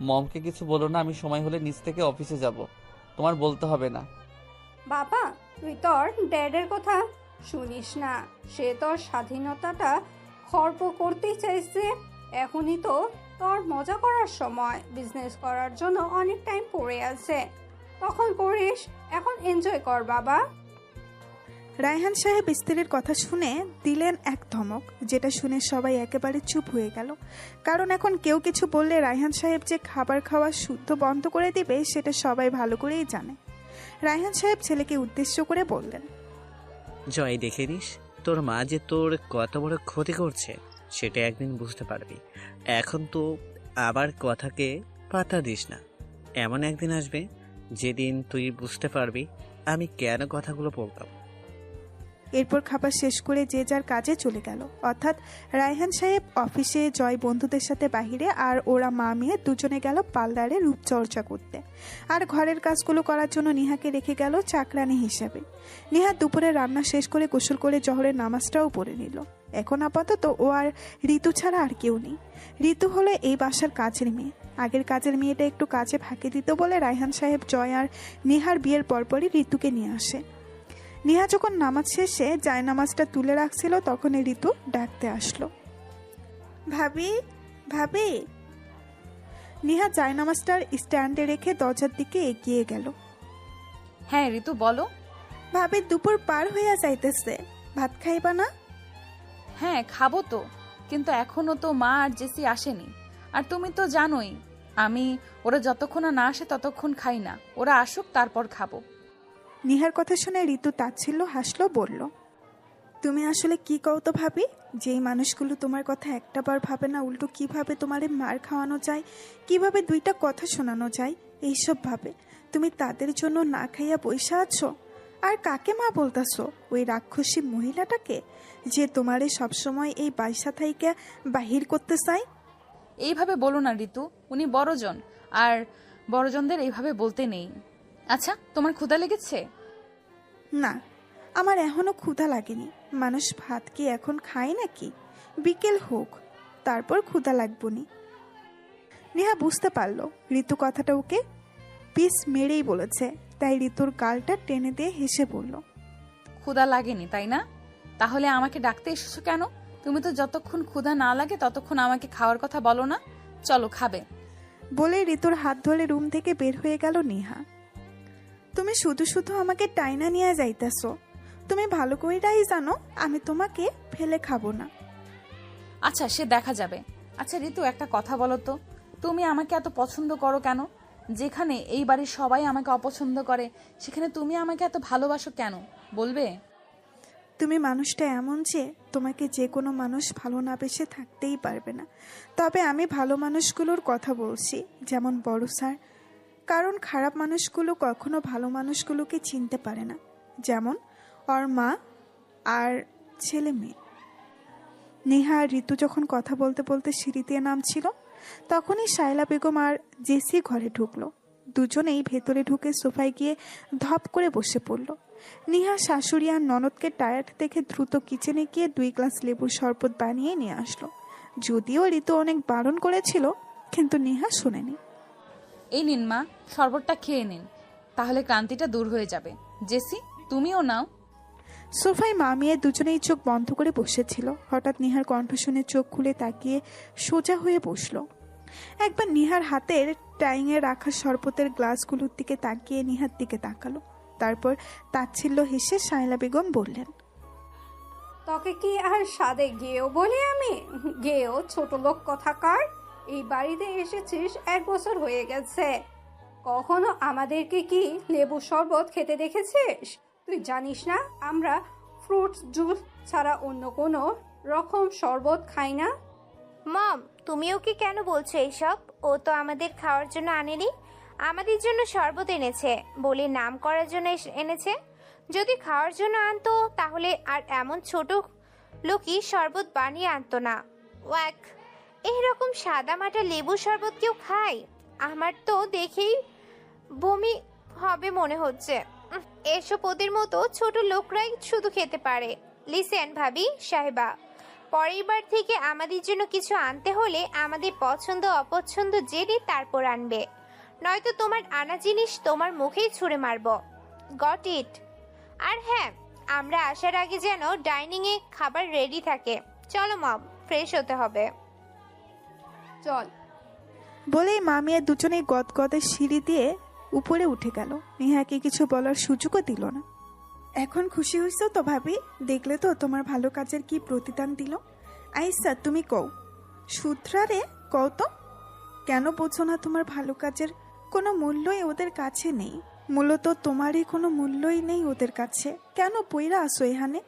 মমকে কিছু বলো না, আমি সময় হলে নিচ থেকে অফিসে যাব, তোমার বলতে হবে না। বাবা, তুই তোর ড্যাডের কথা শুনিস না। সে তোর স্বাধীনতাটা খর্ব করতে চাইছে। এখনই তো তোর মজা করার সময়। বিজনেস করার জন্য অনেক টাইম পড়ে আছে, তখন করিস। এখন এনজয় কর বাবা। রায়হান সাহেব স্ত্রীর কথা শুনে দিলেন এক ধমক, যেটা শুনে সবাই একেবারে চুপ হয়ে গেল। কারণ এখন কেউ কিছু বললে রায়হান সাহেব যে খাবার খাওয়া শুদ্ধ বন্ধ করে দিবে সেটা সবাই ভালো করেই জানে। রায়হান সাহেব ছেলেকে উদ্দেশ্য করে বললেন, জয়, দেখে নিস তোর মা যে তোর কত বড় ক্ষতি করছে সেটা একদিন বুঝতে পারবি। এখন তো আবার কথাকে পাতা দিস না। এমন একদিন আসবে যেদিন তুই বুঝতে পারবি আমি কেন কথাগুলো বলতাম। এরপর খাবার শেষ করে যে যার কাজে চলে গেল। অর্থাৎ রায়হান সাহেব অফিসে, জয় বন্ধুদের সাথে বাহিরে, আর ওরা মা মেয়ে দুজনে গেল পার্লারে রূপচর্চা করতে। আর ঘরের কাজগুলো করার জন্য নিহাকে রেখে গেল চাকরানি হিসেবে। নিহা দুপুরে রান্না শেষ করে গোসল করে জহরের নামাজটাও পড়ে নিল। এখন আপাতত ও আর ঋতু ছাড়া আর কেউ নেই। ঋতু হলো এই বাসার কাজের মেয়ে। আগের কাজের মেয়েটা একটু কাজে ফাঁকি দিত বলে রায়হান সাহেব জয় আর নিহার বিয়ের পরপরই ঋতুকে নিয়ে আসে। নিহা যখন নামাজ শেষে জায়নামাজটা তুলে রাখছিল তখন ঋতু ডাকতে আসলো, ভাবি ভাবি। নিহা জায়নামাজটার স্ট্যান্ডে রেখে দরজার দিকে এগিয়ে গেল। হ্যাঁ ঋতু, বলো। ভাবি, দুপুর পার হইয়া যাইতেছে, ভাত খাইবা না? হ্যাঁ খাবো তো, কিন্তু এখনো তো মা আর জেসি আসেনি। আর তুমি তো জানোই আমি ওরা যতক্ষণ না আসে ততক্ষণ খাই না। ওরা আসুক তারপর খাবো। নিহার কথা শুনে ঋতু তাচ্ছিল্য হাসলো, বলল, তুমি আসলে কি কও তো ভাবি? যেই মানুষগুলো তোমার কথা একটাবার ভাবে না, উল্টো কিভাবে তোমারে মার খাওয়ানো যায়, কিভাবে দুইটা কথা শোনানো যায়, এইসব ভাবে। তুমি তাদের জন্য না খাইয়া বইসা আছো। আর কাকে মা বলতাছো? ওই রাক্ষসী মহিলাটাকে, যে তোমারে সবসময় এই বাইসা থাইকে বাহির করতে চায়। এইভাবে বলো না ঋতু, উনি বড়জন, আর বড়জনদের এইভাবে বলতে নেই। আচ্ছা, তোমার ক্ষুধা লেগেছে? না, আমার এখনো ক্ষুধা লাগেনি। মানুষ ভাত কি এখন খায় নাকি? বিকেল হোক, তারপর ক্ষুধা লাগবনি। নেহা বুঝতে পারলো ঋতু কথাটা ওকে পিস মেরেই বলেছে, তাই ঋতুর গালটা টেনে দিয়ে হেসে বলল, ক্ষুধা লাগেনি তাই না? তাহলে আমাকে ডাকতে এসেছো কেন? তুমি তো যতক্ষণ ক্ষুধা না লাগে ততক্ষণ আমাকে খাওয়ার কথা বলো না। চলো খাবে। বলে ঋতুর হাত ধরে রুম থেকে বের হয়ে গেল নেহা। তুমি শুধু শুধু আমাকে টাইনা নিয়ে যাইতেছো। তুমি ভালো কইরাই জানো আমি তোমাকে ফেলে খাবো না। আচ্ছা, সে দেখা যাবে। আচ্ছা ঋতু, একটা কথা বলো তো, তুমি আমাকে এত পছন্দ করো কেন? যেখানে এই বাড়ির সবাই আমাকে অপছন্দ করে সেখানে তুমি আমাকে এত ভালোবাসো কেন, বলবে? তুমি মানুষটা এমন যে তোমাকে যে কোনো মানুষ ভালো না বেসে থাকতেই পারবে না। তবে আমি ভালো মানুষগুলোর কথা বলছি, যেমন বড় স্যার। কারণ খারাপ মানুষগুলো কখনো ভালো মানুষগুলোকে চিনতে পারে না, যেমন ওর মা আর ছেলে মেয়ে। নেহা আর ঋতু যখন কথা বলতে বলতে সিঁড়ি দিয়ে নামছিল তখনই শায়লা বেগম আর জেসি ঘরে ঢুকলো। দুজনেই ভেতরে ঢুকে সোফায় গিয়ে ধপ করে বসে পড়ল। নেহা শাশুড়ি আর ননদকে টায়ার্ড দেখে দ্রুত কিচেনে গিয়ে 2 গ্লাস লেবুর শরবত বানিয়ে নিয়ে আসলো। যদিও ঋতু অনেক বারণ করেছিল, কিন্তু নেহা শোনেনি। এই নিন মা, শরবতটা খেয়ে নিন, তাহলে ক্লান্তিটা দূর হয়ে যাবে। জেসি, তুমিও নাও। সোফায় মা মেয়ে দুজনেই চোখ বন্ধ করে বসেছিল। হঠাৎ নিহার কণ্ঠ শুনে চোখ খুলে তাকিয়ে সোজা হয়ে বসলো। একবার নিহার হাতের টাইংয়ে রাখা শরবতের গ্লাসগুলোর দিকে তাকিয়ে নিহার দিকে তাকালো। তারপর তাচ্ছিল্য হেসে শায়লা বেগম বললেন, তোকে কি আর সাদে গেও বলি আমি? গেও ছোট লোক কথাকার। এই বাড়িতে এসেছিস 1 বছর হয়ে গেছে, কখনো আমাদেরকে কি লেবু শরবত খেতে দেখেছিস? তুই জানিস না আমরা ফ্রুটস জুস ছাড়া অন্য কোনো রকম শরবত খাই না? মম, তুমিও কি কেন বলছো এইসব? ও তো আমাদের খাওয়ার জন্য আনেনি, আমাদের জন্য শরবত এনেছে বলে নাম করার জন্য এনেছে। যদি খাওয়ার জন্য আনতো তাহলে আর এমন ছোট লোকই শরবত বানিয়ে আনতো না। ওয়াক, এইরকম সাদা মাটা লেবু শরবত কেউ খায়? আমার তো দেখেই বমি হবে মনে হচ্ছে। এসব ওদের মতো ছোট লোকরাই শুধু খেতে পারে। লিসেন ভাবি সাহেবা, পরের বার থেকে আমাদের জন্য কিছু আনতে হলে আমাদের পছন্দ অপছন্দ জেনে তারপর আনবে, নয়তো তোমার আনা জিনিস তোমার মুখেই ছুঁড়ে মারব। Got it. আর হ্যাঁ, আমরা আসার আগে যেন ডাইনিংয়ে খাবার রেডি থাকে। চলো মম, ফ্রেশ হতে হবে। চল। বলেই মামিয়া দুজনেই গদগদের সিঁড়ি দিয়ে উপরে উঠে গেল। নেহাকে কিছু বলার সুযোগও দিল না। এখন খুশি হইছো তো ভাবি? দেখলে তো তোমার ভালো কাজের কি প্রতিদান দিল। আইসা তুমি কও, সূত্রারে কও তো, কেন বোঝো না তোমার ভালো কাজের কোনো মূল্যই ওদের কাছে নেই? মূলত তোমারই কোনো মূল্যই নেই ওদের কাছে। কেন পইরা আসো এখানে?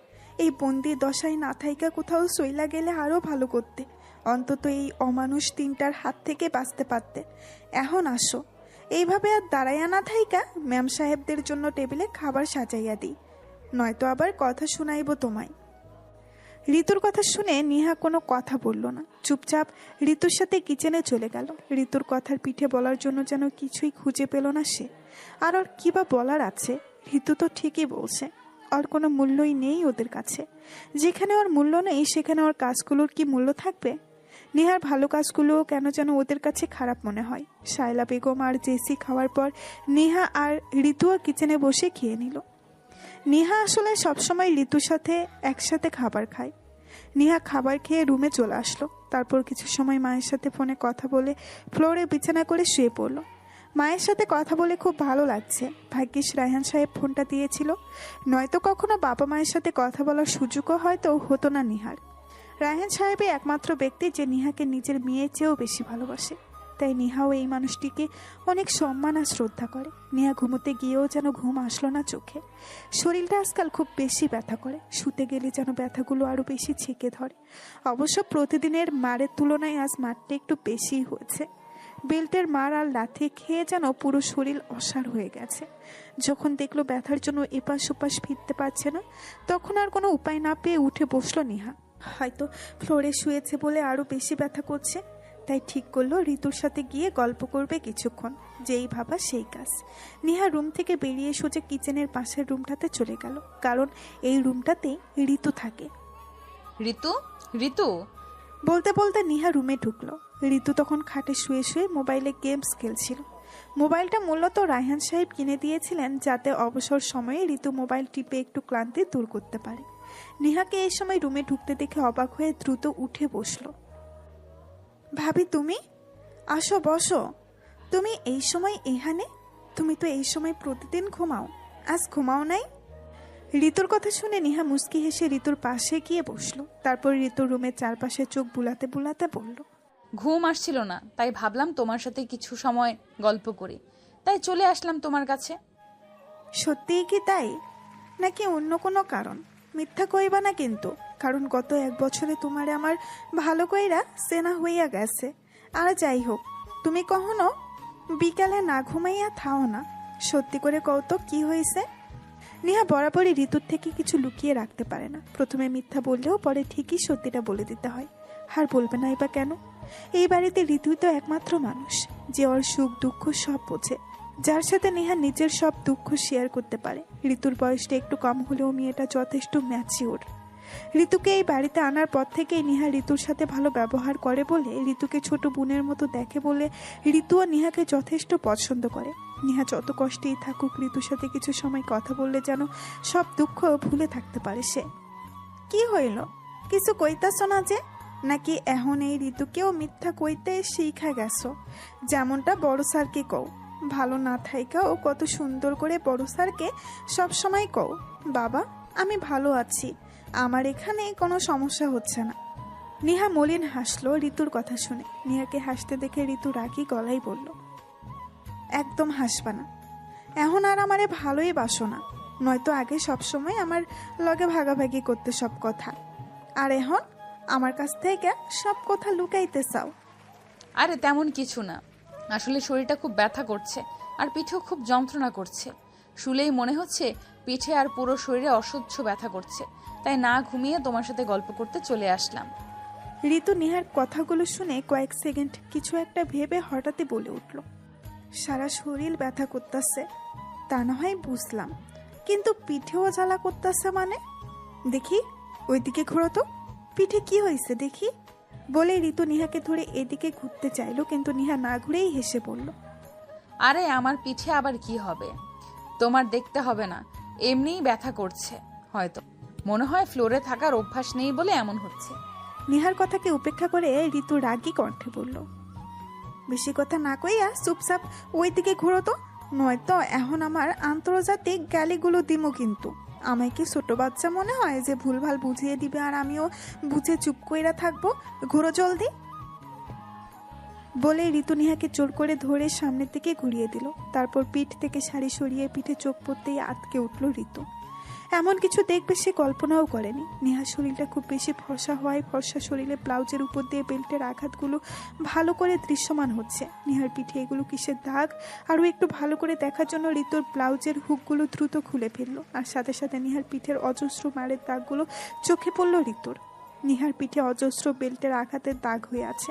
এই বন্দি দশায় না থাইকা কোথাও সইলা গেলে আরও ভালো করতে, অন্তত এই অমানুষ তিনটার হাত থেকে বাঁচতে পারতে। এখন আসো, এইভাবে আর দাঁড়াইয়া না থাইকা ম্যাম সাহেবদের জন্য টেবিলে খাবার সাজাইয়া দিই, নয়তো আবার কথা শুনাইব তোমায়। ঋতুর কথা শুনে নেহা কোনো কথা বলল না, চুপচাপ ঋতুর সাথে কিচেনে চলে গেল। ঋতুর কথার পিঠে বলার জন্য যেন কিছুই খুঁজে পেল না সে। আর ওর কী বা বলার আছে? ঋতু তো ঠিকই বলছে, ওর কোনো মূল্যই নেই ওদের কাছে। যেখানে ওর মূল্য নেই সেখানে ওর কাজগুলোর কি মূল্য থাকবে? নেহার ভালো কাজগুলোও কেন যেন ওদের কাছে খারাপ মনে হয়। শায়লা বেগম আর জেসি খাওয়ার পর নেহা আর ঋতুও কিচেনে বসে খেয়ে নিল। নেহা আসলে সবসময় ঋতুর সাথে একসাথে খাবার খায়। নেহা খাবার খেয়ে রুমে চলে আসলো। তারপর কিছু সময় মায়ের সাথে ফোনে কথা বলে ফ্লোরে বিছানা করে শুয়ে পড়লো। মায়ের সাথে কথা বলে খুব ভালো লাগছে। ভাগ্যিস রায়হান সাহেব ফোনটা দিয়েছিল, নয়তো কখনো বাবা মায়ের সাথে কথা বলার সুযোগও হয়তো হতো না নেহার। রায়হান সাহেবই একমাত্র ব্যক্তি যে নেহাকে নিজের মেয়ের চেয়েও বেশি ভালোবাসে। তাই নেহাও এই মানুষটিকে অনেক সম্মান আর শ্রদ্ধা করে। নেহা ঘুমোতে গিয়েও যেন ঘুম আসলো না চোখে। শরীরটা আজকাল খুব বেশি ব্যথা করে, শুতে গেলে যেন ব্যথাগুলো আরও বেশি ছেঁকে ধরে। অবশ্য প্রতিদিনের মারের তুলনায় আজ মারটা একটু বেশিই হয়েছে। বেল্টের মার আর লাথি খেয়ে যেন পুরো শরীর অসাড় হয়ে গেছে। যখন দেখলো ব্যথার জন্য এপাশ ওপাশ ফিরতে পারছে না, তখন আর কোনো উপায় না পেয়ে উঠে বসলো নেহা। হয়তো ফ্লোরে শুয়েছে বলে আরও বেশি ব্যথা করছে, তাই ঠিক করলো ঋতুর সাথে গিয়ে গল্প করবে কিছুক্ষণ। যেই ভাবা সেই কাজ। নেহা রুম থেকে বেরিয়ে সোজা কিচেনের পাশের রুমটাতে চলে গেল, কারণ এই রুমটাতেই ঋতু থাকে। ঋতু, ঋতু। বলতে বলতে নেহা রুমে ঢুকলো। ঋতু তখন খাটে শুয়ে শুয়ে মোবাইলে গেমস খেলছিল। মোবাইলটা মূলত রায়হান সাহেব কিনে দিয়েছিলেন, যাতে অবসর সময়ে ঋতু মোবাইল টিপে একটু ক্লান্তি দূর করতে পারে। নেহাকে এই সময় রুমে ঢুকতে দেখে অবাক হয়ে দ্রুত উঠে বসলো। ভাবি তুমি? আসো বসো। তুমি এই সময় এখানে? তুমি তো এই সময় প্রতিদিন ঘুমাও, আজ ঘুমাও নাই? ঋতুর কথা শুনে নেহা মুচকি হেসে ঋতুর পাশে গিয়ে বসলো। তারপর ঋতুর রুমের চারপাশে চোখ বুলাতে বুলাতে বলল, ঘুম আসছিল না, তাই ভাবলাম তোমার সাথে কিছু সময় গল্প করি, তাই চলে আসলাম তোমার কাছে। সত্যিই কি তাই, নাকি অন্য কোনো কারণ? মিথ্যা কইবা না কিন্তু, কারণ গত 1 বছরে তোমারে আমার ভালো কইরা চেনা হইয়া গেছে। আর যাই হোক, তুমি কখনো বিকালে না ঘুমাইয়া থাও না। সত্যি করে কও তো কি হয়েছে? নেহা বরাবরই ঋতুর থেকে কিছু লুকিয়ে রাখতে পারে না। প্রথমে মিথ্যা বললেও পরে ঠিকই সত্যিটা বলে দিতে হয়। আর বলবে না বা কেন? এই বাড়িতে ঋতুই তো একমাত্র মানুষ যে ওর সুখ দুঃখ সব বোঝে, যার সাথে নেহা নিজের সব দুঃখ শেয়ার করতে পারে। ঋতুর বয়সটা একটু কম হলেও মেয়েটা যথেষ্ট ম্যাচিওর। ঋতুকে এই বাড়িতে আনার পর থেকেই নেহা ঋতুর সাথে ভালো ব্যবহার করে বলে, ঋতুকে ছোট বোনের মতো দেখে বলে ঋতুও নেহাকে যথেষ্ট পছন্দ করে। নেহা যত কষ্টেই থাকুক, ঋতুর সাথে কিছু সময় কথা বললে যেন সব দুঃখ ভুলে থাকতে পারে সে। কি হইল, কিছু কইতাছ না যে? নাকি এখন এই ঋতুকেও মিথ্যা কইতে শিখা গেছো? যেমনটা বড় স্যারকে কও, ভালো না থাইকা ও কত সুন্দর করে বড় স্যারকে সবসময় কও, বাবা আমি ভালো আছি, আমার এখানে কোনো সমস্যা হচ্ছে না। নেহা মলিন হাসলো ঋতুর কথা শুনে। নেহাকে হাসতে দেখে ঋতু রাগী গলায় বলল, একদম হাসবা না, এখন আর আমারে ভালোই বাসো না। নয়তো আগে সবসময় আমার লগে ভাগাভাগি করতে সব কথা, আর এখন আমার কাছ থেকে সব কথা লুকাইতে চাও। আরে তেমন কিছু না, আসলে শরীরটা খুব ব্যথা করছে আর পিঠেও খুব যন্ত্রণা করছে। শুলেই মনে হচ্ছে পিঠে আর পুরো শরীরে অসহ্য ব্যথা করছে, তাই না ঘুমিয়ে তোমার সাথে গল্প করতে চলে আসলাম। ঋতু নেহার কথাগুলো শুনে কয়েক সেকেন্ড কিছু একটা ভেবে হঠাৎই বলে উঠল, সারা শরীর ব্যথা করতেছে তা না হয় বুঝলাম, কিন্তু পিঠেও জ্বালা করতেছে মানে? দেখি ওইদিকে ঘোরো তো, পিঠে কি হয়েছে দেখি। বলে ঋতু নেহাকে ধরে এদিকে ঘুরতে চাইলো, কিন্তু নেহা না ঘুরেই হেসে বলল, আরে আমার পিঠে আবার কি হবে, তোমার দেখতে হবে না, এমনিই ব্যথা করছে হয়তো। মনে হয় ফ্লোরে থাকার অভ্যাস নেই বলে এমন হচ্ছে। নিহার কথাকে উপেক্ষা করে ঋতু রাগী কণ্ঠে বলল, বেশি কথা না কইয়া চুপচাপ ওই দিকে ঘুরো তো, নয়তো এখন আমার আন্তর্জাতিক গ্যালিগুলো দিমু কিন্তু। আমায় কি ছোট বাচ্চা মনে হয় যে ভুলভাল বুঝিয়ে দিবে আর আমিও বুঝে চুপ কইরা থাকবো? ঘুরো জলদি। বলে ঋতু নিহাকে জোর করে ধরে সামনের দিকে ঘুরিয়ে দিল। তারপর পিঠ থেকে শাড়ি সরিয়ে পিঠে চোখ পড়তেই আটকে উঠল ঋতু। এমন কিছু দেখবে সে কল্পনাও করেনি। নেহার শরীরটা খুব বেশি ফর্সা হওয়ায় ফর্সা শরীরে ব্লাউজের উপর দিয়ে বেল্টের আঘাতগুলো ভালো করে দৃশ্যমান হচ্ছে। নেহার পিঠে এগুলো কিসের দাগ আরও একটু ভালো করে দেখার জন্য ঋতুর ব্লাউজের হুকগুলো দ্রুত খুলে ফেললো। আর সাথে সাথে নেহার পিঠের অজস্র মারের দাগগুলো চোখে পড়ল ঋতুর। নিহার পিঠে অজস্র বেল্টের আঘাতের দাগ হয়ে আছে,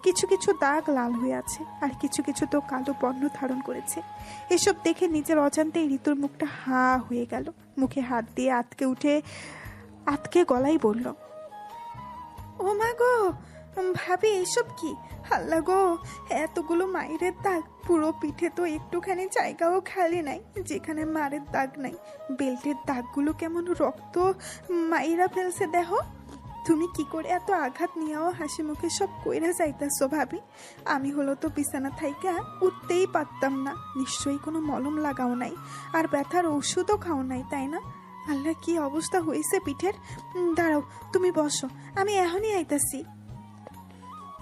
কিছু কিছু দাগ লাল হয়ে আছে, আর কিছু কিছু তো কালো বর্ণ ধারণ করেছে। এসব দেখে নিজের অজান্তেই ঋতুর মুখটা হা হয়ে গেল। মুখে হাত দিয়ে আতকে গলায় বলল, ও মা গো ভাবি, এসব কি? হাল্লা গো, এতগুলো মায়ের দাগ, পুরো পিঠে তো একটুখানি জায়গাও খালি নাই যেখানে মারের দাগ নাই। বেল্টের দাগগুলো কেমন রক্ত মাইরা ফেলছে দেহ। তুমি কি করে এত আঘাত নিয়েও হাসি মুখে সব কইরা যাইতাছো ভাবি? আমি হলো তো বিছানা থাইকা উঠতেই পারতাম না। নিশ্চয়ই কোনো মলম লাগাও নাই আর ব্যথার ওষুধও খাও নাই, তাই না? আল্লাহ, কি অবস্থা হয়েছে পিঠের। দাঁড়াও, তুমি বসো, আমি এখনই আইতাছি।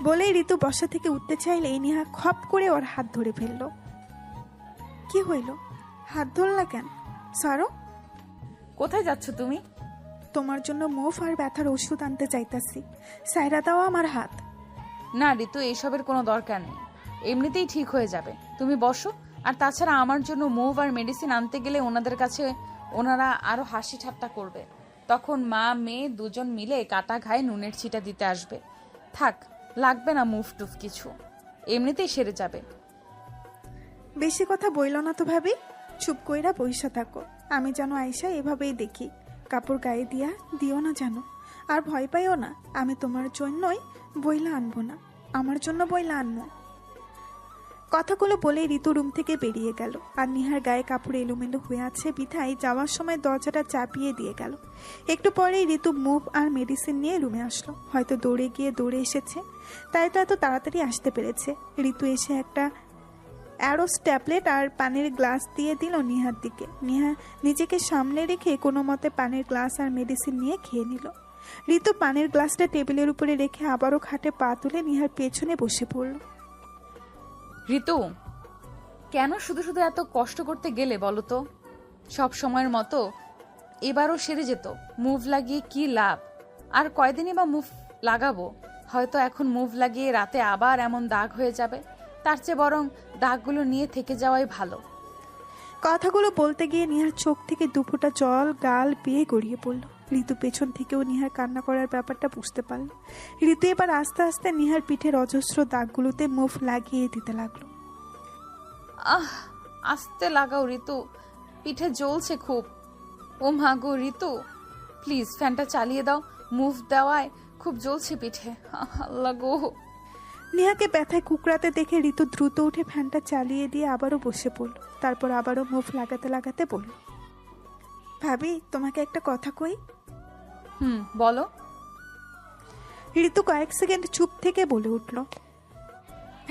বলেই ঋতু বসা থেকে উঠতে চাইলে নেহা খপ করে ওর হাত ধরে ফেলল। কি হইল? হাত ধরলা কেন? সারো। কোথায় যাচ্ছ তুমি? তোমার জন্য মুভ আর ব্যথার ওষুধ আনতে চাইতাছি, সাইরা দাও আমার হাত। না ঋতু, এইসবের কোনো দরকার নেই, এমনিতেই ঠিক হয়ে যাবে। তুমি বসো। আর তাছাড়া আমার জন্য মুভ আর মেডিসিন আনতে গেলে ওনাদের কাছে ওনারা আরো হাসি ঠাট্টা করবে। তখন মা মেয়ে দুজন মিলে কাটা ঘায়ে নুনের ছিটা দিতে আসবে। থাক, লাগবে না মুভ টুফ কিছু, এমনিতেই সেরে যাবে। বেশি কথা বইল না তো ভাবি, চুপ কইরা বইসা থাকো। আমি যেন আয়সা এভাবেই দেখি, কাপড় গায়ে দিয়া দিও না জানো। আর ভয় পাইও না, আমি তোমার জন্যই বইলা আনবো না, আমার জন্য বইলা আনবো। কথাগুলো বলে ঋতু রুম থেকে বেরিয়ে গেল। আর নিহার গায়ে কাপড় এলোমেলো হয়ে আছে বিধায় যাওয়ার সময় দরজাটা চাপিয়ে দিয়ে গেল। একটু পরেই ঋতু মুভ আর মেডিসিন নিয়ে রুমে আসলো। হয়তো দৌড়ে গিয়ে দৌড়ে এসেছে, তাই তো এত তাড়াতাড়ি আসতে পেরেছে। ঋতু এসে একটা অ্যারোস ট্যাবলেট আর পানির গ্লাস দিয়ে দিল নিহার দিকে। নিহা নিজেকে সামনে রেখে কোনো মতে পানির গ্লাস আর মেডিসিন নিয়ে খেয়ে নিল। ঋতু পানির গ্লাসটা টেবিলের উপরে রেখে আবারও খাটে পা তুলে নিহার পেছনে বসে পড়ল। ঋতু, কেন শুধু শুধু এত কষ্ট করতে গেলে বলো তো? সব সময়ের মতো এবারও সেরে যেত। মুভ লাগিয়ে কি লাভ? আর কয়দিনই বা মুভ লাগাবো? হয়তো এখন মুভ লাগিয়ে রাতে আবার এমন দাগ হয়ে যাবে। তার চেয়ে বরং দাগগুলো নিয়ে থেকে যাওয়াই ভালো। কথাগুলো বলতে গিয়ে নিহার চোখ থেকে দুফোঁটা জল গাল বেয়ে গড়িয়ে পড়ল। ঋতু পেছন থেকেও নিহার কান্না করার ব্যাপারটা বুঝতে পারল। ঋতু এবার আস্তে আস্তে নিহার পিঠের অজস্র দাগগুলোতে মুভ লাগিয়ে দিতে লাগলো। আহ, আস্তে লাগাও ঋতু, পিঠে জ্বলছে খুব। ও মা গো ঋতু, প্লিজ ফ্যানটা চালিয়ে দাও, মুভ দেওয়ায় খুব জ্বলছে পিঠে। আল্লাহ গো। নেহাকে ব্যথায় কুকড়াতে দেখে ঋতু দ্রুত উঠে ফ্যানটা চালিয়ে দিয়ে আবারও বসে পড়ল। তারপর আবারও মুভ লাগাতে লাগাতে বলল, ভাবি তোমাকে একটা কথা কই। বলো। ঋতু কয়েক সেকেন্ড চুপ থেকে বলে উঠল,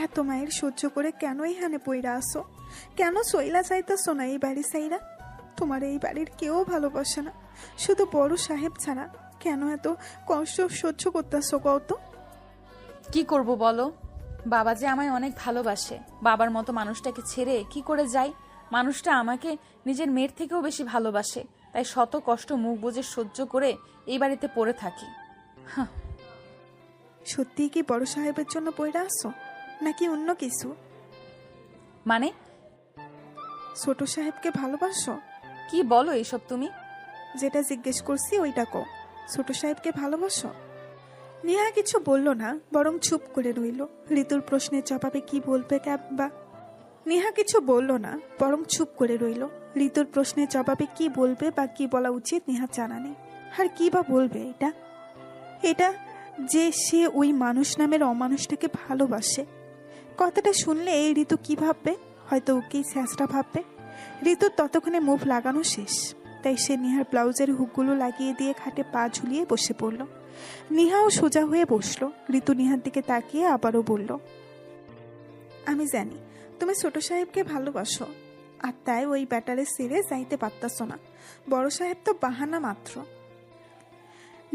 এত মায়ের সহ্য করে কেন এখানে পইরা আসো? কেন সইলা চাইতেছো না এই বাড়ি সাইরা? তোমার এই বাড়ির কেউ ভালোবাসে না, শুধু বড় সাহেব ছাড়া। কেন এত কষ্ট সহ্য করতেছো কত? কি করব বলো? বাবা যে আমায় অনেক ভালোবাসে। বাবার মতো মানুষটাকে ছেড়ে কি করে যাই? মানুষটা আমাকে নিজের মেয়ের থেকেও বেশি ভালোবাসে, তাই শত কষ্ট মুখ বুজে সহ্য করে এই বাড়িতে পড়ে থাকি। সত্যিই কি বড় সাহেবের জন্য পইরা আসো নাকি অন্য কিছু? মানে? ছোট সাহেবকে ভালোবাসো? কি বলো এইসব তুমি? যেটা জিজ্ঞেস করছি ওইটা কও। ছোট সাহেবকে ভালোবাসো? নেহা কিছু বলল না, বরং চুপ করে রইল। ঋতুর প্রশ্নের জবাবে কি বলবে বা নেহা কিছু বলল না, বরং চুপ করে রইল। ঋতুর প্রশ্নের জবাবে কি বলবে বা কি বলা উচিত নেহা জানা নেই। আর কি বা বলবে এটা যে সে ওই মানুষ নামের অমানুষটাকে ভালোবাসে। কথাটা শুনলে এই ঋতু কি ভাববে? হয়তো ওকেই শেষটা ভাববে। ঋতুর ততক্ষণে মুভ লাগানো শেষ, তাই সে নিহার ব্লাউজের হুকগুলো লাগিয়ে দিয়ে খাটে পা ঝুলিয়ে বসে পড়ল। নিহাও সোজা হয়ে বসলো। ঋতু নিহার দিকে তাকিয়ে আবারও বলল, আমি জানি তুমি ছোট সাহেবকে ভালোবাসো, আর তাই ওই ব্যাটারে সেরে যাইতে পারতাছ না। বড় সাহেব তো বাহানা মাত্র।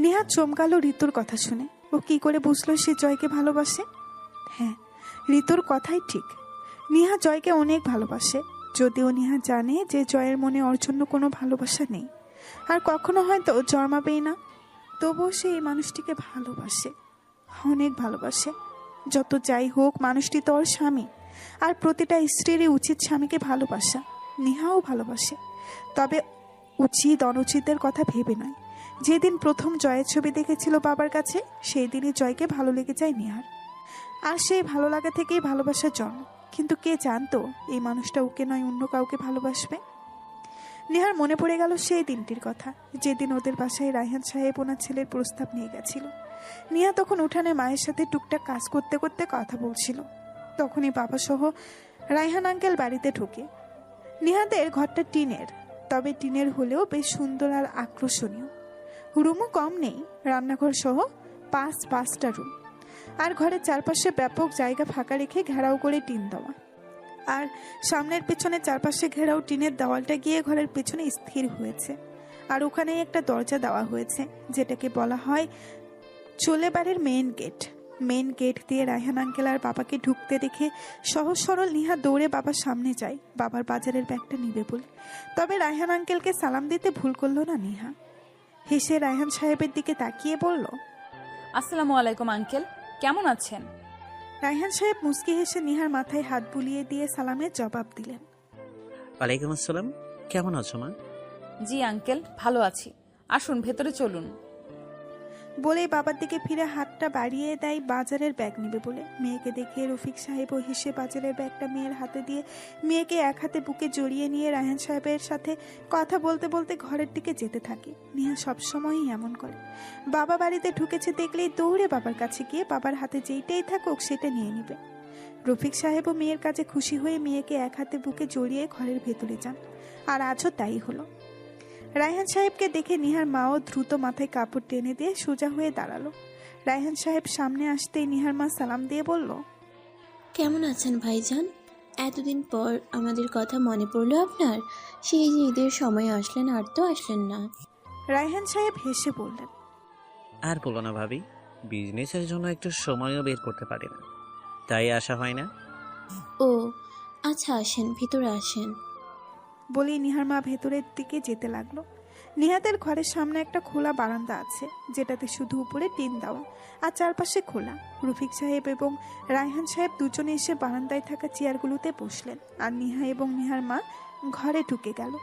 নেহা চমকালো ঋতুর কথা শুনে। ও কি করে বুঝলো সে জয়কে ভালোবাসে? হ্যাঁ, ঋতুর কথাই ঠিক। নেহা জয়কে অনেক ভালোবাসে, যদিও নেহা জানে যে জয়ের মনে ওর জন্য কোনো ভালোবাসা নেই, আর কখনো হয়তো জন্মাবেই না। তবুও সে এই মানুষটিকে ভালোবাসে, অনেক ভালোবাসে। যত যাই হোক, মানুষটি তো ওর স্বামী, আর প্রতিটা স্ত্রীরই উচিত স্বামীকে ভালোবাসা। নেহাও ভালোবাসে, তবে উচিত অনুচিতের কথা ভেবে নয়। যেদিন প্রথম জয়ের ছবি দেখেছিল বাবার কাছে, সেই দিনই জয়কে ভালো লেগে যায় নেহার, আর সেই ভালো লাগা থেকেই ভালোবাসার জন্ম। কিন্তু কে জানতো এই মানুষটা ওকে নয় অন্য কাউকে ভালোবাসবে। নেহার মনে পড়ে গেল সেই দিনটির কথা, যেদিন ওদের বাসায় রায়হান সাহেব ওনার ছেলের প্রস্তাব নিয়ে গেছিল। নেহা তখন উঠানে মায়ের সাথে টুকটাক কাজ করতে করতে কথা বলছিল। তখনই বাবা সহ রায়হান আঙ্কেল বাড়িতে ঢুকে। নেহাদের ঘরটা টিনের, তবে টিনের হলেও বেশ সুন্দর আর আকর্ষণীয়। রুমও কম নেই, রান্নাঘর সহ পাঁচটা রুম, আর ঘরের চারপাশে ব্যাপক জায়গা ফাঁকা রেখে ঘেরাও করে টিন দেওয়া, আর সামনের পেছনে চারপাশে ঘেরাও টিনের দেওয়ালটা গিয়ে ঘরের পেছনে স্থির হয়েছে। আর ওখানে একটা দরজা দেওয়া হয়েছে, যেটাকে বলা হয় চলে বাড়ির মেইন গেট। মেইন গেট দিয়ে রায়হান আঙ্কেল আর বাবাকে ঢুকতে দেখে সহজ সরল নেহা দৌড়ে বাবার সামনে যায় বাবার বাজারের ব্যাগটা নিবে বলে। তবে রায়হান আঙ্কেলকে সালাম দিতে ভুল করলো না নেহা। হেসে রায়হান সাহেবের দিকে তাকিয়ে বলল, আসসালামু আলাইকুম আঙ্কেল, কেমন আছেন? রায়হান সাহেব মুস্কি হেসে নিহার মাথায় হাত বুলিয়ে দিয়ে সালামের জবাব দিলেন। ওয়ালাইকুম আসসালাম, কেমন আছো মা? জি আঙ্কেল, ভালো আছি, আসুন ভেতরে চলুন। বলেই বাবার দিকে ফিরে হাতটা বাড়িয়ে দেয় বাজারের ব্যাগ নিবে বলে। মেয়েকে দেখে রফিক সাহেবও হেসে বাজারের ব্যাগটা মেয়ের হাতে দিয়ে মেয়েকে এক হাতে বুকে জড়িয়ে নিয়ে রায়হান সাহেবের সাথে কথা বলতে বলতে ঘরের দিকে যেতে থাকে। নেহা সবসময়ই এমন করে, বাবা বাড়িতে ঢুকেছে দেখলেই দৌড়ে বাবার কাছে গিয়ে বাবার হাতে যেইটাই থাকুক সেটা নিয়ে নিবে। রফিক সাহেবও মেয়ের কাছে খুশি হয়ে মেয়েকে এক হাতে বুকে জড়িয়ে ঘরের ভেতরে যান, আর আজও তাই হলো। রায়হান সাহেবকে দেখে নিহার মাও দ্রুত মাথায় কাপড় টেনে দিয়ে সোজা হয়ে দাঁড়ালো। রায়হান সাহেব সামনে আসতেই নিহার মা সালাম দিয়ে বলল, কেমন আছেন ভাইজান? এতদিন পর আমাদের কথা মনে পড়লো আপনার? সেই যে ঈদের সময় আসলেন আর তো আসলেন না। রায়হান সাহেব হেসে বললেন, আর বলো না ভাবি, বিজনেসের জন্য একটু সময়ও বের করতে পারি না, তাই আসা হয় না। ও আচ্ছা, আসেন ভিতরে আসেন। বলেই নিহার মা ভেতরের দিকে যেতে লাগলো। নিহাদের ঘরের সামনে একটা খোলা বারান্দা আছে, যেটাতে শুধু উপরে টিন দেওয়া আর চারপাশে খোলা। রফিক সাহেব এবং রায়হান সাহেব দুজনে এসে বারান্দায় থাকা চেয়ারগুলোতে বসলেন, আর নিহা এবং নিহার মা ঘরে ঢুকে গেল।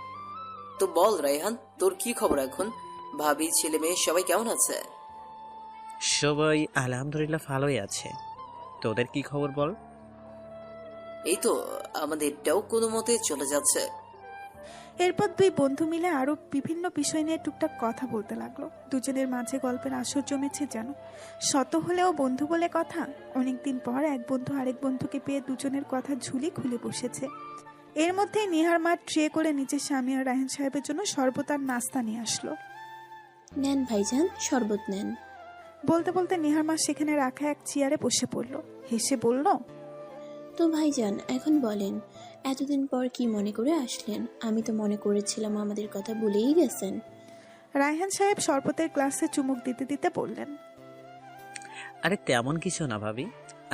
তো বল রায়হান, তোর কি খবর এখন? ভাবি, ছেলে মেয়ে সবাই কেমন আছে? সবাই আলহামদুলিল্লাহ ভালোই আছে, তোদের কি খবর বল? এই তো আমাদেরটাও কোনো মতে চলে যাচ্ছে। এরপর দুই বন্ধু মিলে আরো বিভিন্ন বিষয় নিয়ে টুকটাক কথা বলতে লাগলো। দুজনের মাঝে গল্পের আসর জমেছে যেন। শত হলেও বন্ধু বলে কথা। অনেকদিন পর এক বন্ধু আরেক বন্ধুকে পেয়ে দুজনের কথা ঝুলি খুলে বসেছে। এর মধ্যেই নিহার মা ট্রে করে নিচে স্বামী আর রায়হান সাহেবের জন্য শরবত আর নাস্তা নিয়ে আসলো। নেন ভাইজান, শরবত নেন। বলতে বলতে নিহার মা সেখানে রাখা এক চেয়ারে বসে পড়লো। হেসে বলল, তো ভাইজান এখন বলেন, এতদিন পর কি মনে করে আসলেন? আমি তো মনে করেছিলাম আমাদের কথা ভুলেই গেছেন। রায়হান সাহেব শরবতের গ্লাসে চুমুক দিতে দিতে বললেন, আরে তেমন কিছু না ভাবি,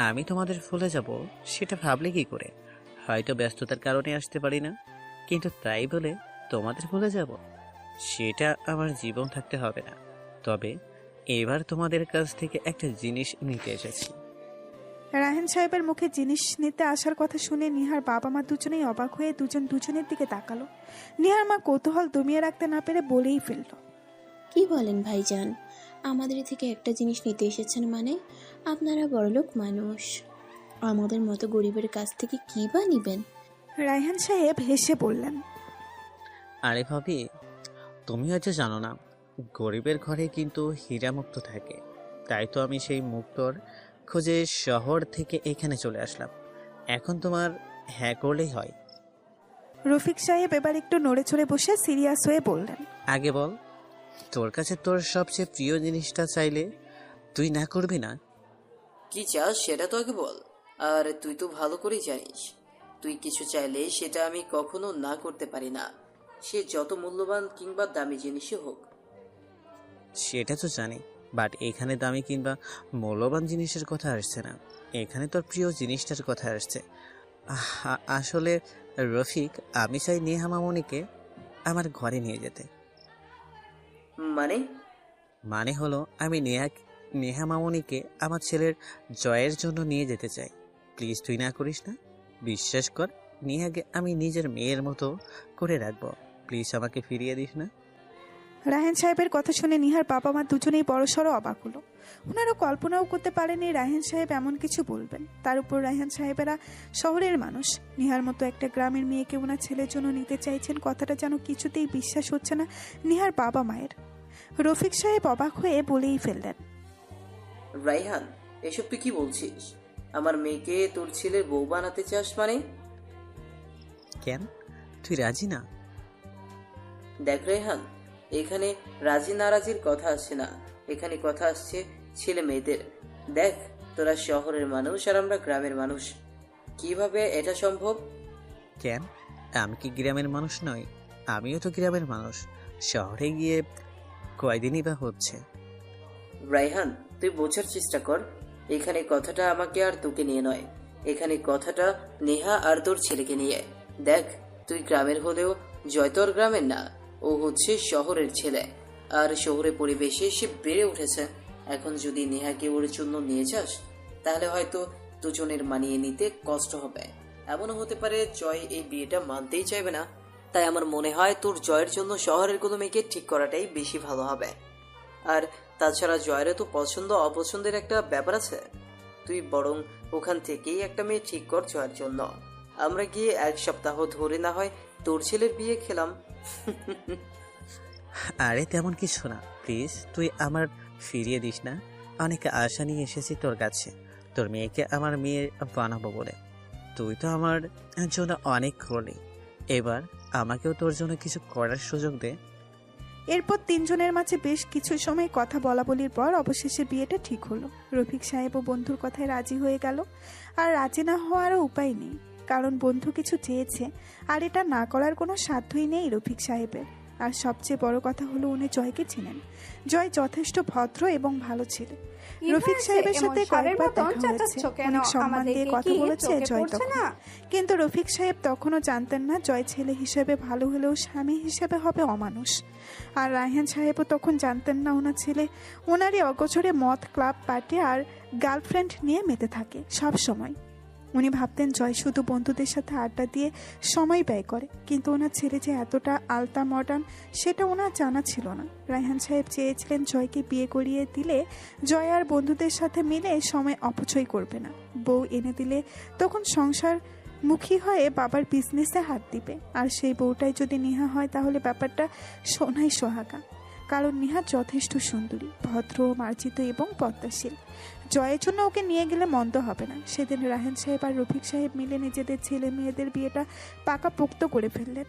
আমি তোমাদের ভুলে যাব সেটা ভাবলে কি করে? হয়তো ব্যস্ততার কারণে আসতে পারি না, কিন্তু তাই বলে তোমাদের ভুলে যাব সেটা আমার জীবন থাকতে হবে না। তবে এবার তোমাদের কাছ থেকে একটা জিনিস নিতে এসেছি। রায়হান সাহেবের মুখে জিনিস নিতে আসার কথা শুনে নিহার বাবা মা দুজনেই অবাক হয়ে দুজনের দিকে তাকালো। নিহার মা কৌতূহল দমিয়ে রাখতে না পেরে বলেই ফেলল, কি বলেন ভাইজান? আমাদের থেকে একটা জিনিস নিতে এসেছেন মানে? আপনারা বড়লোক মানুষ, আমাদের মতো গরিবের কাছ থেকে কি বা নিবেন? রায়হান সাহেব হেসে বললেন, আরে ভাবি, তুমি হয়তো জানো না, গরিবের ঘরে কিন্তু হীরা মুক্ত থাকে। তাই তো আমি সেই মুক্তর খোঁজে শহর থেকে এখানে চলে আসলাম। এখন তোমার হ্যাঁ করলেই হয়। রফিক সাহেব এবার একটু নড়ে চড়ে বসে সিরিয়াস হয়ে বললেন, আগে বল, তোর কাছে তোর সবচেয়ে প্রিয় জিনিসটা চাইলে তুই না করবি না? কি চাস সেটা তো আগে বল। আর তুই তো ভালো করেই জানিস, তুই কিছু চাইলে সেটা আমি কখনো না করতে পারি না, সে যত মূল্যবান কিংবা দামি জিনিসই হোক। সেটা তো জানি, বাট এখানে দামি কিংবা মূল্যবান জিনিসের কথা আসছে না, এখানে তোর প্রিয় জিনিসটার কথা আসছে। আসলে রফিক, আমি চাই নেহা মামনিকে আমার ঘরে নিয়ে যেতে। মানে? মানে হলো আমি নেহা মামনিকে আমার ছেলের জয়ের জন্য নিয়ে যেতে চাই। প্লিজ তুই না করিস না? বিশ্বাস কর, নেহাকে আমি নিজের মেয়ের মতো করে রাখবো। প্লিজ আমাকে ফিরিয়ে দিস না। রায়হান সাহেবের কথা শুনে নিহার বাবা মা দুজনেই বড়সড় অবাক হলো। ওনারা কল্পনাও করতে পারেনি রায়হান সাহেব এমন কিছু বলবেন। তার উপর রায়হান সাহেবেরা শহরের মানুষ, নিহার মতো একটা গ্রামের মেয়েকে ওনার ছেলের জন্য নিতে চাইছেন, কথাটা যেন কিছুতেই বিশ্বাস হচ্ছে না নিহার বাবা মায়ের। রফিক সাহেব অবাক হয়ে বলেই ফেললেন, রাইহান, এসব তুই কি বলছিস? আমার মেয়েকে তোর ছেলের বউ বানাতে চাস মানে? কেন, তুই রাজি না? দেখ রাইহান, এখানে রাজি নারাজির কথা আসছে না, এখানে কথা আসছে ছেলে মেয়েদের। দেখ, তোরা শহরের মানুষ আর আমরা গ্রামের মানুষ, কিভাবে এটা সম্ভব? কেন, আমি কি গ্রামের মানুষ নই? আমিও তো গ্রামের মানুষ। শহরে গিয়ে কয়দিনই বা হচ্ছে। রাইহান, তুই বোঝার চেষ্টা কর, এখানে কথাটা আমাকে আর তোকে নিয়ে নয়, এখানে কথাটা নেহা আর তোর ছেলেকে নিয়ে। দেখ, তুই গ্রামের হলেও জয় তোর গ্রামের না, ও হচ্ছে শহরের ছেলে, আর শহরের পরিবেশে সে বেড়ে উঠেছে। এখন যদি নেহাকে ওর জন্য নিয়ে যাস, তাহলে হয়তো দুজনের মানিয়ে নিতে কষ্ট হবে। এমনও হতে পারে জয় এই বিয়েটা মানতেই চাইবে না। তাই আমার মনে হয় তোর জয়ের জন্য শহরের কোনো মেয়েকে ঠিক করাটাই বেশি ভালো হবে। আর তাছাড়া জয়েরও তো পছন্দ অপছন্দের একটা ব্যাপার আছে। তুই বরং ওখান থেকেই একটা মেয়ে ঠিক কর জয়ের জন্য। আমরা গিয়ে 1 সপ্তাহ ধরে না হয় তোর ছেলের বিয়ে খেলাম। আরে তেমন কিছু না, প্লিজ তুই আমার ফিরিয়ে দিস না। অনেক আশা নিয়ে এসেছি তোর কাছে, তোর মেয়েকে আমার মেয়ে বানাবো বলে। তুই তো আমার জন্য অনেক করলি, এবার আমাকেও তোর জন্য কিছু করার সুযোগ দে। এরপর তিনজনের মাঝে বেশ কিছু সময় কথা বলা বলির পর অবশেষে বিয়েটা ঠিক হলো। রফিক সাহেব ও বন্ধুর কথায় রাজি হয়ে গেল। আর রাজি না হওয়ারও উপায় নেই, কারণ বন্ধু কিছু চেয়েছে আর এটা না করার কোনো সাধ্যই নেই রফিক সাহেবের। আর সবচেয়ে বড় কথা হলো উনি জয়কে চেনেন। জয় যথেষ্ট ভদ্র এবং ভালো ছিল। রফিক সাহেবের সাথে কয়েকবার দেখা হয়েছে, অনেক সম্মান দিয়ে কথা বলেছে জয় তখন। কিন্তু রফিক সাহেব তখনও জানতেন না জয় ছেলে হিসেবে ভালো হলেও স্বামী হিসেবে হবে অমানুষ। আর রায়হান সাহেবও তখন জানতেন না ওনার ছেলে ওনারই অগোচরে মদ, ক্লাব, পার্টি আর গার্লফ্রেন্ড নিয়ে মেতে থাকে সব সময়। উনি ভাবতেন জয় শুধু বন্ধুদের সাথে আড্ডা দিয়ে সময় ব্যয় করে, কিন্তু ওনার ছেলে যে এতটা আলতা মডার্ন সেটা ওনার জানা ছিল না। রায়হান সাহেব চেয়েছিলেন জয়কে বিয়ে করিয়ে দিলে জয় আর বন্ধুদের সাথে মিলে সময় অপচয় করবে না। বউ এনে দিলে তখন সংসার মুখী হয়ে বাবার বিজনেসে হাত দিবে। আর সেই বউটাই যদি নেহা হয় তাহলে ব্যাপারটা সোনাই সোহাগা, কারণ নেহা যথেষ্ট সুন্দরী, ভদ্র, মার্জিত এবং পদ্মাশীল। জয়ের জন্য ওকে নিয়ে গেলে মন্দ হবে না। সেদিন রায়হান সাহেব আর রফিক সাহেব মিলে নিজেদের ছেলে মেয়েদের বিয়েটা পাকাপোক্ত করে ফেললেন।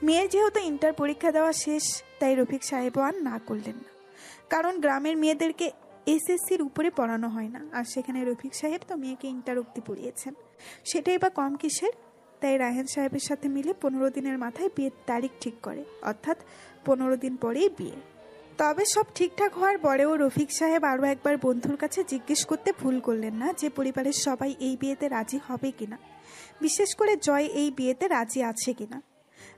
মেয়ের যেহেতু ইন্টার পরীক্ষা দেওয়া শেষ, তাই রফিক সাহেবও আর না করলেন না, কারণ গ্রামের মেয়েদেরকে এসএসসির উপরে পড়ানো হয় না। আর সেখানে রফিক সাহেব তো মেয়েকে ইন্টার অব্দি পড়িয়েছেন, সেটাই বা কম কিসের। তাই রায়হান সাহেবের সাথে মিলে 15 দিনের মাথায় বিয়ের তারিখ ঠিক করে, অর্থাৎ 15 দিন পরেই বিয়ে। তবে সব ঠিকঠাক হওয়ার পরেও রফিক সাহেব আরও একবার বন্ধুর কাছে জিজ্ঞেস করতে ভুল করলেন না যে পরিবারের সবাই এই বিয়েতে রাজি হবে কিনা, বিশেষ করে জয় এই বিয়েতে রাজি আছে কিনা।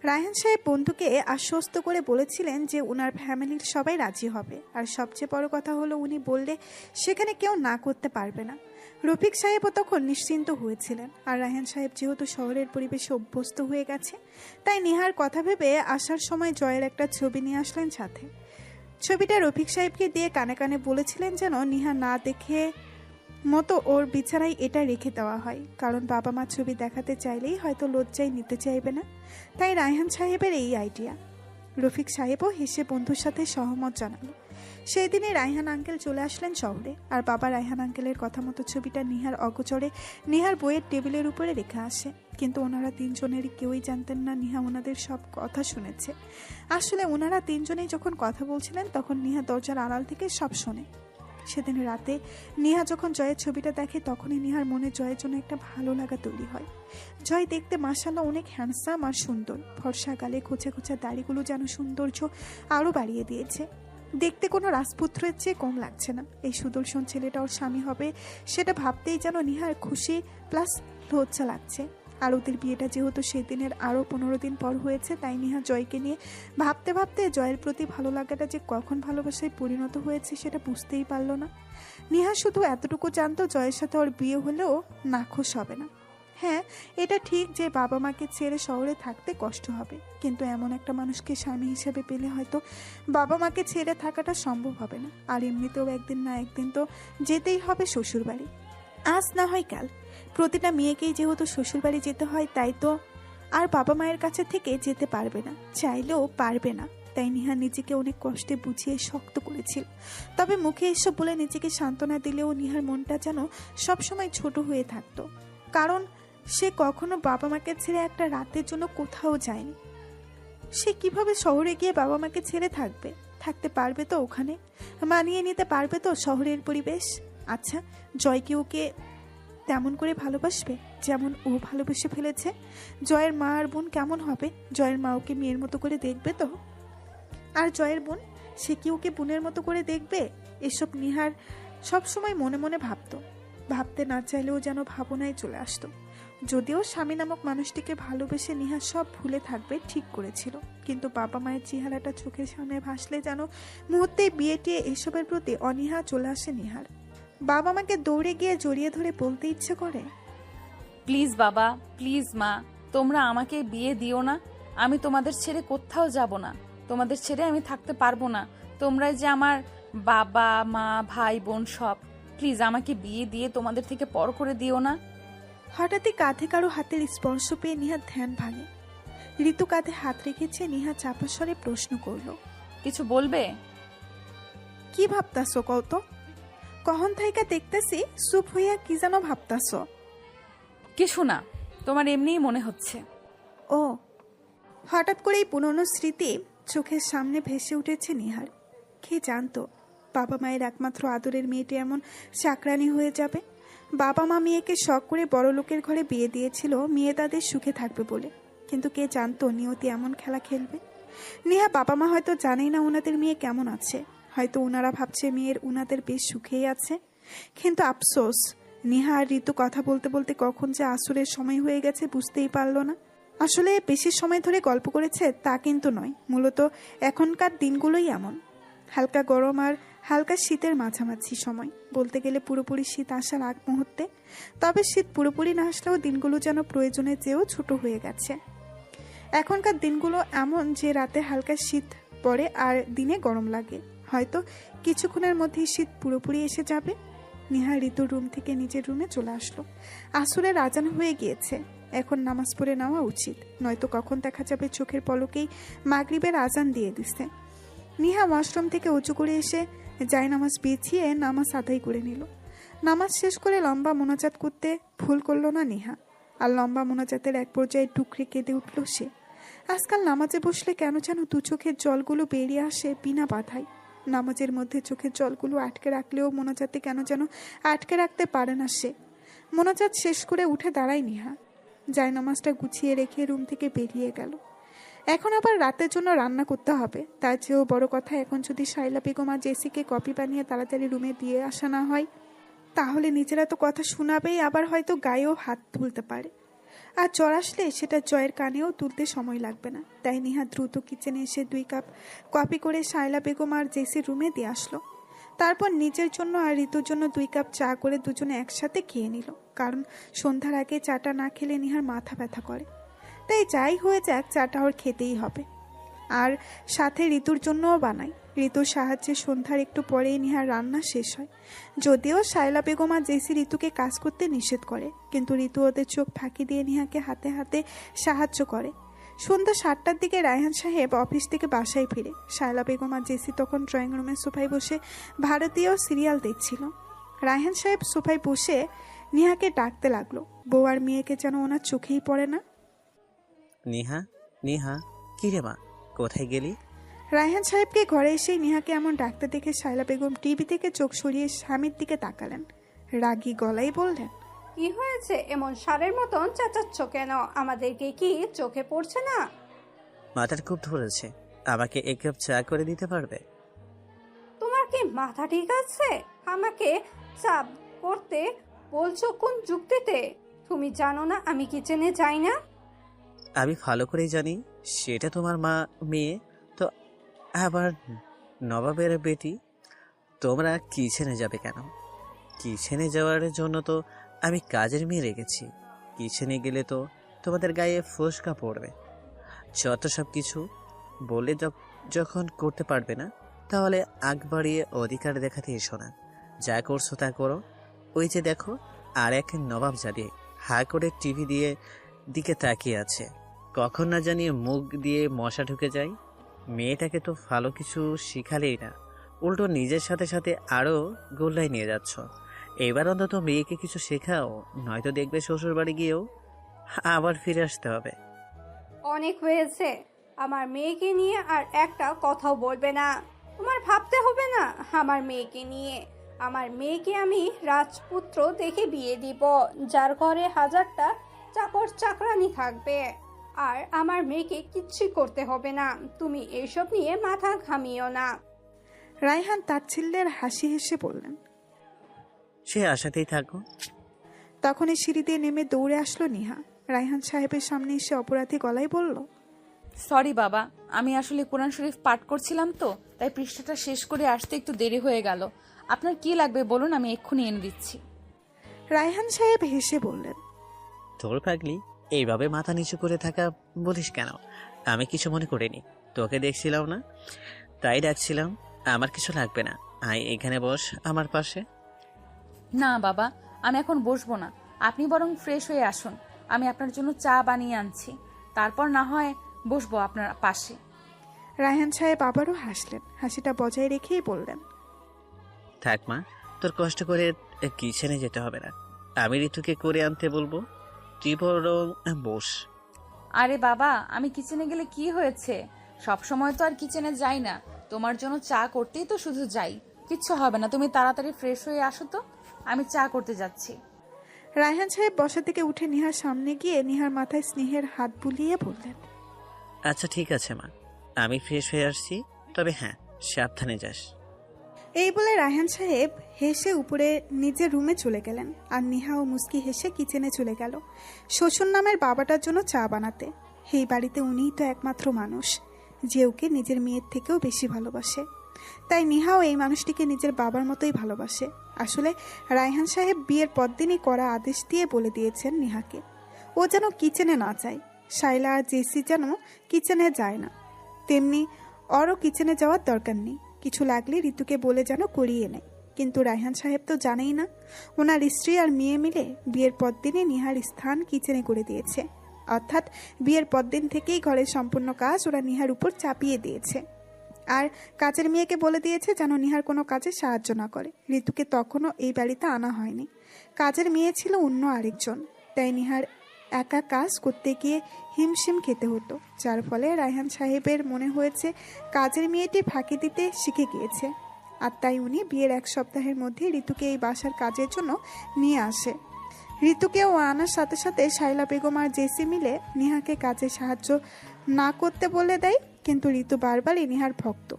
রায়হান সাহেব বন্ধুকে আশ্বস্ত করে বলেছিলেন যে ওনার ফ্যামিলির সবাই রাজি হবে, আর সবচেয়ে বড় কথা হলো উনি বললে সেখানে কেউ না করতে পারবে না। রফিক সাহেবও তখন নিশ্চিন্ত হয়েছিলেন। আর রায়হান সাহেব যেহেতু শহরের পরিবেশে অভ্যস্ত হয়ে গেছে, তাই নেহার কথা ভেবে আসার সময় জয়ের একটা ছবি নিয়ে আসলেন সাথে। ছবিটা রফিক সাহেবকে দিয়ে কানে কানে বলেছিলেন যেন নেহা না দেখে মতো ওর বিছানায় এটা রেখে দেওয়া হয়, কারণ বাবা মা ছবি দেখাতে চাইলেই হয়তো লজ্জায় নিতে চাইবে না। তাই রায়হান সাহেবের এই আইডিয়া। রফিক সাহেবও হেসে বন্ধুর সাথে সহমত জানালো। সেই দিনই রায়হান আঙ্কেল চলে আসলেন শহরে, আর বাবা রায়হান আঙ্কেলের কথা মতো ছবিটা নিহার অগোচরে নিহার বইয়ের টেবিলের উপরে রেখে আসে। কিন্তু ওনারা তিনজনেরই কেউই জানতেন না নিহা ওনাদের সব কথা শুনেছে। আসলে ওনারা তিনজনেই যখন কথা বলছিলেন তখন নিহা দরজার আড়াল থেকে সব শোনে। সেদিন রাতে নিহা যখন জয়ের ছবিটা দেখে তখনই নিহার মনে জয়ের জন্য একটা ভালো লাগা তৈরি হয়। জয় দেখতে মাশাআল্লাহ অনেক হ্যান্ডসাম আর সুন্দর, ফর্সা গালে খোঁচা খোঁচা দাড়িগুলো যেন সৌন্দর্য আরও বাড়িয়ে দিয়েছে। দেখতে কোনো রাজপুত্রের চেয়ে কম লাগছে না। এই সুদর্শন ছেলেটা ওর স্বামী হবে সেটা ভাবতেই যেন নিহার খুশি প্লাস লজ্জা লাগছে। আর ওদের বিয়েটা যেহেতু সেদিনের আরও 15 দিন পর হয়েছে, তাই নিহা জয়কে নিয়ে ভাবতে ভাবতে জয়ের প্রতি ভালো লাগাটা যে কখন ভালোবাসায় পরিণত হয়েছে সেটা বুঝতেই পারল না। নিহা শুধু এতটুকু জানতো জয়ের সাথে ওর বিয়ে হলেও নাখোশ হবে না। হ্যাঁ, এটা ঠিক যে বাবা মাকে ছেড়ে শহরে থাকতে কষ্ট হবে, কিন্তু এমন একটা মানুষকে স্বামী হিসেবে পেলে হয়তো বাবা মাকে ছেড়ে থাকাটা সম্ভব হবে না। আর এমনিতেও একদিন না একদিন তো যেতেই হবে শ্বশুরবাড়ি, আজ না হয় কাল। প্রতিটা মেয়েকেই যেহেতু শ্বশুরবাড়ি যেতে হয়, তাই তো আর বাবা মায়ের কাছে থেকে যেতে পারবে না, চাইলেও পারবে না। তাই নিহা নিজেকে অনেক কষ্টে বুঝিয়ে শক্ত করেছিল। তবে মুখে এসব বলে নিজেকে সান্ত্বনা দিলেও নিহার মনটা যেন সবসময় ছোট হয়ে থাকতো, কারণ সে কখনো বাবা মাকে ছেড়ে একটা রাতের জন্য কোথাও যায়নি। সে কিভাবে শহরে গিয়ে বাবা মাকে ছেড়ে থাকতে পারবে তো? ওখানে মানিয়ে নিতে পারবে তো শহরের পরিবেশ? আচ্ছা, জয় কি ওকে তেমন করে ভালোবাসবে যেমন ও ভালোবেসে ফেলেছে? জয়ের মা আর বোন কেমন হবে? জয়ের মা ওকে মেয়ের মতো করে দেখবে তো? আর জয়ের বোন, সে কি ওকে বোনের মতো করে দেখবে? এসব নিহার সবসময় মনে মনে ভাবতে না চাইলেও যেন ভাবনায় চলে আসতো। যদিও স্বামী নামক মানুষটিকে ভালোবেসে নিহা সব ভুলে থাকবে ঠিক করেছিল, কিন্তু বাবা মায়ের চেহারাটা চোখের সামনে ভাসলে যেন মুহূর্তে বিয়েটিয়ে এসবের প্রতি অনীহা চলে আসে নিহার। বাবা মাকে দৌড়ে গিয়ে জড়িয়ে ধরে বলতে ইচ্ছে করে, প্লিজ বাবা, প্লিজ মা, তোমরা আমাকে বিয়ে দিও না। আমি তোমাদের ছেড়ে কোথাও যাব না, তোমাদের ছেড়ে আমি থাকতে পারবো না। তোমরাই যে আমার বাবা মা ভাই বোন সব। প্লিজ আমাকে বিয়ে দিয়ে তোমাদের থেকে পর করে দিও না। হঠাৎই কাঁধে কারো হাতের স্পর্শ পেয়ে নিহার ধ্যান ভাঙে। ঋতু কাঁধে হাত রেখেছে। নিহা চাপা স্বরে প্রশ্ন করল, কিছু বলবে? কি ভাবতাছো কত? কখন থাইকা দেখতেছি চুপ হইয়া কি যেন ভাবতাছো? কিছু না, তোমার এমনিই মনে হচ্ছে। ও। হঠাৎ করেই পুরনো স্মৃতি চোখের সামনে ভেসে উঠেছে নিহার। কে জানতো বাবা মায়ের একমাত্র আদরের মেয়েটি এমন চাকরানি হয়ে যাবে। বাবা মা মেয়েকে শখ করে বড় লোকের ঘরে বিয়ে দিয়েছিল মেয়ে তাদের সুখে থাকবে বলে, কিন্তু কে জানতো নিয়তি এমন খেলা খেলবে। নিহা বাবা মা হয়তো জানেই না ওনাদের মেয়ে কেমন আছে, হয়তো ওনারা ভাবছে মেয়ের ওনাদের বেশ সুখেই আছে। কিন্তু আফসোস, নিহা আর ঋতু কথা বলতে বলতে কখন যে আসরের সময় হয়ে গেছে বুঝতেই পারল না। আসলে বেশি সময় ধরে গল্প করেছে তা কিন্তু নয়, মূলত এখনকার দিনগুলোই এমন। হালকা গরম আর হালকা শীতের মাঝামাঝি সময়, বলতে গেলে পুরোপুরি শীত আসার আগ মুহূর্তে। তবে শীত পুরোপুরি না আসলেও দিনগুলো যেন প্রয়োজনের চেয়েও ছোট হয়ে গেছে। এখনকার দিনগুলো এমন যে রাতে হালকা শীত পড়ে আর দিনে গরম লাগে। হয়তো কিছুক্ষণের মধ্যেই শীত পুরোপুরি এসে যাবে। নিহা ঋতুর রুম থেকে নিজের রুমে চলে আসলো। আসরের আজান হয়ে গিয়েছে, এখন নামাজ পড়ে নেওয়া উচিত, নয়তো কখন দেখা যাবে চোখের পলকেই মাগরিবের আজান দিয়ে দিচ্ছে। নিহা ওয়াশরুম থেকে উঁচু করে এসে জায়নামাজ বিছিয়ে নামাজ আদায় করে নিল। নামাজ শেষ করে লম্বা মোনাজাত করতে ভুল করল না নিহা, আর লম্বা মোনাজাতের এক পর্যায়ে টুকরে কেঁদে উঠল সে। আজকাল নামাজে বসলে কেন যেন দু চোখের জলগুলো বেরিয়ে আসে বিনা বাধায়। নামাজের মধ্যে চোখের জলগুলো আটকে রাখলেও মোনাজাতে কেন যেন আটকে রাখতে পারে না সে। মোনাজাত শেষ করে উঠে দাঁড়ায় নিহা, জায়নামাজটা গুছিয়ে রেখে রুম থেকে বেরিয়ে গেল। এখন আবার রাতের জন্য রান্না করতে হবে, তার চেয়েও বড় কথা এখন যদি শাইলা বেগম আর জেসিকে কপি বানিয়ে তাড়াতাড়ি রুমে দিয়ে আসা না হয়, তাহলে নিজেরা তো কথা শোনাবেই, আবার হয়তো গায়েও হাত তুলতে পারে। আর জ্বর আসলে সেটা জয়ের কানেও তুলতে সময় লাগবে না। তাই নিহা দ্রুত কিচেনে এসে 2 কাপ কপি করে শাইলা বেগম আর জেসির রুমে দিয়ে আসলো। তারপর নিজের জন্য আর ঋতুর জন্য 2 কাপ চা করে দুজনে একসাথে খেয়ে নিল, কারণ সন্ধ্যার আগে চাটা না খেলে নিহার মাথা ব্যথা করে। তাই যাই হয়ে যাক, চাটা ওর খেতেই হবে। আর সাথে ঋতুর জন্যও বানাই। ঋতুর সাহায্যে সন্ধ্যার একটু পরেই নিহার রান্না শেষ হয়। যদিও শায়লা বেগম আর জেসি ঋতুকে কাজ করতে নিষেধ করে, কিন্তু ঋতু ওদের চোখ ফাঁকি দিয়ে নিহাকে হাতে হাতে সাহায্য করে। সন্ধ্যা 7টার দিকে রায়হান সাহেব অফিস থেকে বাসায় ফিরে। শায়লা বেগম আর জেসি তখন ড্রয়িং রুমের সোফায় বসে ভারতীয় সিরিয়াল দেখছিল। রায়হান সাহেব সোফায় বসে নিহাকে ডাকতে লাগলো। বউ আর মেয়েকে যেন ওনার চোখেই পড়ে না। নেহা, নেহা, কি রে মা, কোথায় গেলি? রায়হান সাহেবকে ঘরে এসেই নিহাকে এমন ডাকতে দেখে শায়লা বেগম টিভি থেকে চোখ সরিয়ে স্বামীর দিকে তাকালেন। রাগী গলায় বললেন, কি হয়েছে? এমন সারের মতন চেঁচাচ্ছ কেন? আমাদেরকে কি চোখে পড়ছে না? মাথার খুব ধরেছে, আমাকে এক কাপ চা করে দিতে পারবে? তোমার কি মাথা ঠিক আছে? আমাকে চাপ করতে বলছো কোন যুক্তিতে? তুমি জানো না আমি কিচেনে যাই না? আমি ভালো করেই জানি সেটা তোমার মা মেয়ে তো, আবার নবাবের বেটি। তোমরা কিচেনে যাবে কেন? কিচেনে যাওয়ার জন্য তো আমি কাজের মেয়ে রেখেছি। কিচেনে গেলে তো তোমাদের গায়ে ফোসকা পড়বে। যত সব কিছু বলে যখন করতে পারবে না, তাহলে আগ বাড়িয়ে অধিকার দেখাতে এসো না। যা করছো তা করো। ওই যে দেখো, আর এক নবাব জাদি হা করে টিভি দিকে তাকিয়ে আছে। কখন না জানিয়ে মুখ দিয়ে মশা ঢুকে যায়। মেয়েটাকে তো ভালো কিছু শিখালেই না, উল্টো নিজের সাথে সাথে আরও গোল্লায় নিয়ে যাচ্ছ। এবার অন্তত মেয়েকে কিছু শেখাও, নয়তো দেখবে শ্বশুর বাড়ি গিয়েও আবার ফিরে আসতে হবে। অনেক হয়েছে, আমার মেয়েকে নিয়ে আর একটা কথাও বলবে না। তোমার ভাবতে হবে না আমার মেয়েকে নিয়ে। আমার মেয়েকে আমি রাজপুত্র দেখে বিয়ে দিব, যার ঘরে 1000টা চাকর চাকরানি থাকবে। আর আমার মেয়েকে কিচ্ছু করতে হবে না। তুমি এইসব নিয়ে মাথা ঘামিও না। রায়হান তাচ্ছিল্যের হাসি হেসে বললেন। সে আশাতেই থাকো। তখনই সিঁড়ি দিয়ে নেমে দৌড়ে আসলো নিহা। রায়হান সাহেবের সামনে এসে অপরাধী গলায় বলল, সরি বাবা, আমি আসলে কোরআন শরীফ পাঠ করছিলাম তো, তাই পৃষ্ঠাটা শেষ করে আসতে একটু দেরি হয়ে গেল। আপনার কি লাগবে বলুন, আমি এক্ষুনি এনে দিচ্ছি। রায়হান সাহেব হেসে বললেন, তোর পাগলি, এইভাবে মাথা নিচু করে থাকা বলিস কেন? আমি কিছু মনে করিনি, তোকে দেখছিলাম না তাই ডাকছিলাম। আমার কিছু লাগবে না, আয় এখানে বস আমার পাশে। না বাবা, আমি এখন বসবো না, আপনি বরং ফ্রেশ হয়ে আসুন। আমি আপনার জন্য চা বানিয়ে আনছি, তারপর না হয় বসবো আপনার পাশে। রায়হান সাহেব আবারও হাসলেন। হাসিটা বজায় রেখেই বললেন, থাক মা, তোর কষ্ট করে কিচেনে যেতে হবে না, আমি ঋতুকে করে আনতে বলবো। তুই বরং বস। আরে বাবা, আমি কিচেনে গেলে কি হয়েছে? সব সময় তো আর কিচেনে যাই না, তোমার জন্য চা করতেই তো শুধু যাই। কিচ্ছু হবে না, তুমি তাড়াতাড়ি ফ্রেশ হয়ে আসো তো, আমি চা করতে যাচ্ছি। রায়হান সাহেব বসা থেকে উঠে নিহার সামনে গিয়ে নিহার মাথায় স্নেহের হাত বুলিয়ে বললেন, আচ্ছা ঠিক আছে মা, আমি ফ্রেশ হয়ে আসছি, তবে হ্যাঁ সাবধানে যাস। এই বলে রায়হান সাহেব হেসে উপরে নিজের রুমে চলে গেলেন। আর নিহা ও মুস্কি হেসে কিচেনে চলে গেল শ্বশুর নামের বাবাটার জন্য চা বানাতে। এই বাড়িতে উনিই তো একমাত্র মানুষ যে ওকে নিজের মেয়ের থেকেও বেশি ভালোবাসে। তাই নিহাও এই মানুষটিকে নিজের বাবার মতোই ভালোবাসে। আসলে রায়হান সাহেব বিয়ের পরদিনই করা আদেশ দিয়ে বলে দিয়েছেন নিহাকে ও যেন কিচেনে না যায়। শাইলা আর জেসি যেন কিচেনে যায় না, তেমনি ওরও কিচেনে যাওয়ার দরকার নেই। কিছু লাগলে ঋতুকে বলে যেন করিয়ে নেয়। কিন্তু রায়হান সাহেব তো জানেই না ওনার স্ত্রী আর মেয়ে মিলে বিয়ের পরদিনে নিহার স্থান কিচেনে করে দিয়েছে। অর্থাৎ বিয়ের পরদিন থেকেই ঘরের সম্পূর্ণ কাজ ওরা নিহার উপর চাপিয়ে দিয়েছে। আর কাজের মেয়েকে বলে দিয়েছে যেন নিহার কোনো কাজে সাহায্য না করে। ঋতুকে তখনও এই বাড়িতে আনা হয়নি, কাজের মেয়ে ছিল অন্য আরেকজন। তাই নিহার একা কাজ করতে গিয়ে হিমশিম খেতে হতো, যার ফলে রায়হান সাহেবের মনে হয়েছে কাজের মেয়েটি ফাঁকি দিতে শিখে গিয়েছে। আর তাই উনি বিয়ের 1 সপ্তাহের মধ্যে ঋতুকে এই বাসার কাজের জন্য নিয়ে আসে। ঋতুকেও আনার সাথে সাথে শাইলা বেগম আর জেসি মিলে নিহাকে কাজে সাহায্য না করতে বলে দেয়। কিন্তু ঋতু বারবারই নিহার ভক্ত,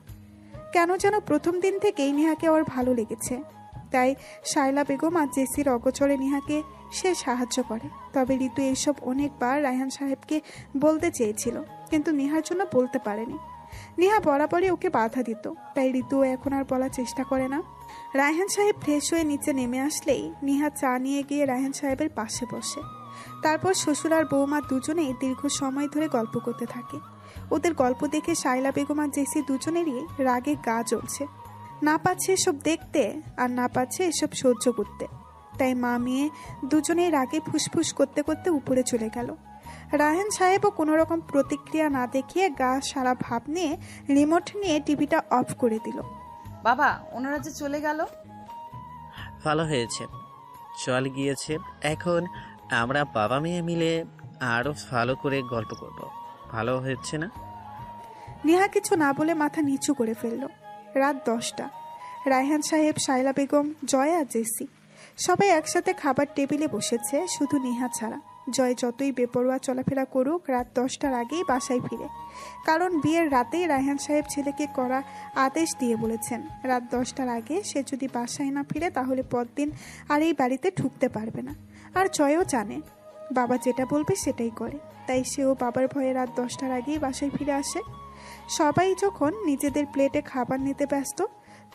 কেন যেন প্রথম দিন থেকেই নিহাকে ওর ভালো লেগেছে। তাই শাইলা বেগম আর জেসির অগোচরে নিহাকে সে সাহায্য করে। তবে ঋতু এইসব অনেকবার রায়হান সাহেবকে বলতে চেয়েছিল, কিন্তু নিহার জন্য বলতে পারেনি। নিহা বরাবরই ওকে বাধা দিত, তাই ঋতুও এখন আর বলার চেষ্টা করে না। রায়হান সাহেব ফ্রেশ হয়ে নিচে নেমে আসলেই নিহা চা নিয়ে গিয়ে রায়হান সাহেবের পাশে বসে। তারপর শ্বশুর আর বৌমা দুজনেই দীর্ঘ সময় ধরে গল্প করতে থাকে। ওদের গল্প দেখে শাইলা বেগম আর জেসি দুজনেরই রাগে গা জ্বলছে। না পাচ্ছে এসব দেখতে আর না পাচ্ছে এসব সহ্য করতে। তাই মা মেয়ে দুজনেই রাগে ফুসফুস করতে করতে উপরে চলে গেল। রায়হান সাহেবও কোনো রকম প্রতিক্রিয়া না দেখিয়ে গা সারা ভাব নিয়ে রিমোট নিয়ে টিভিটা অফ করে দিল। বাবা ওনারা যে চলে গেল। ভালো হয়েছে, চল গিয়েছে। এখন আমরা বাবা মেয়ে মিলে আরো ভালো করে গল্প করব। ভালো হচ্ছে না? নেহা কিছু না বলে মাথা নিচু করে ফেলল। রাত 10টা। রায়হান সাহেব, শায়লা বেগম, জয় আর জেসি সবাই একসাথে খাবার টেবিলে বসেছে, শুধু নেহা ছাড়া। জয় যতই বেপরোয়া চলাফেরা করুক, রাত 10টার আগেই বাসায় ফিরে। কারণ বিয়ের রাতেই রায়হান সাহেব ছেলেকে করা আদেশ দিয়ে বলেছেন, রাত 10টার আগে সে যদি বাসায় না ফিরে তাহলে পরদিন আর এই বাড়িতে ঢুকতে পারবে না। আর জয়ও জানে বাবা যেটা বলবে সেটাই করে, তাই সেও বাবার ভয়ে রাত 10টার আগেই বাসায় ফিরে আসে। সবাই যখন নিজেদের প্লেটে খাবার নিতে ব্যস্ত,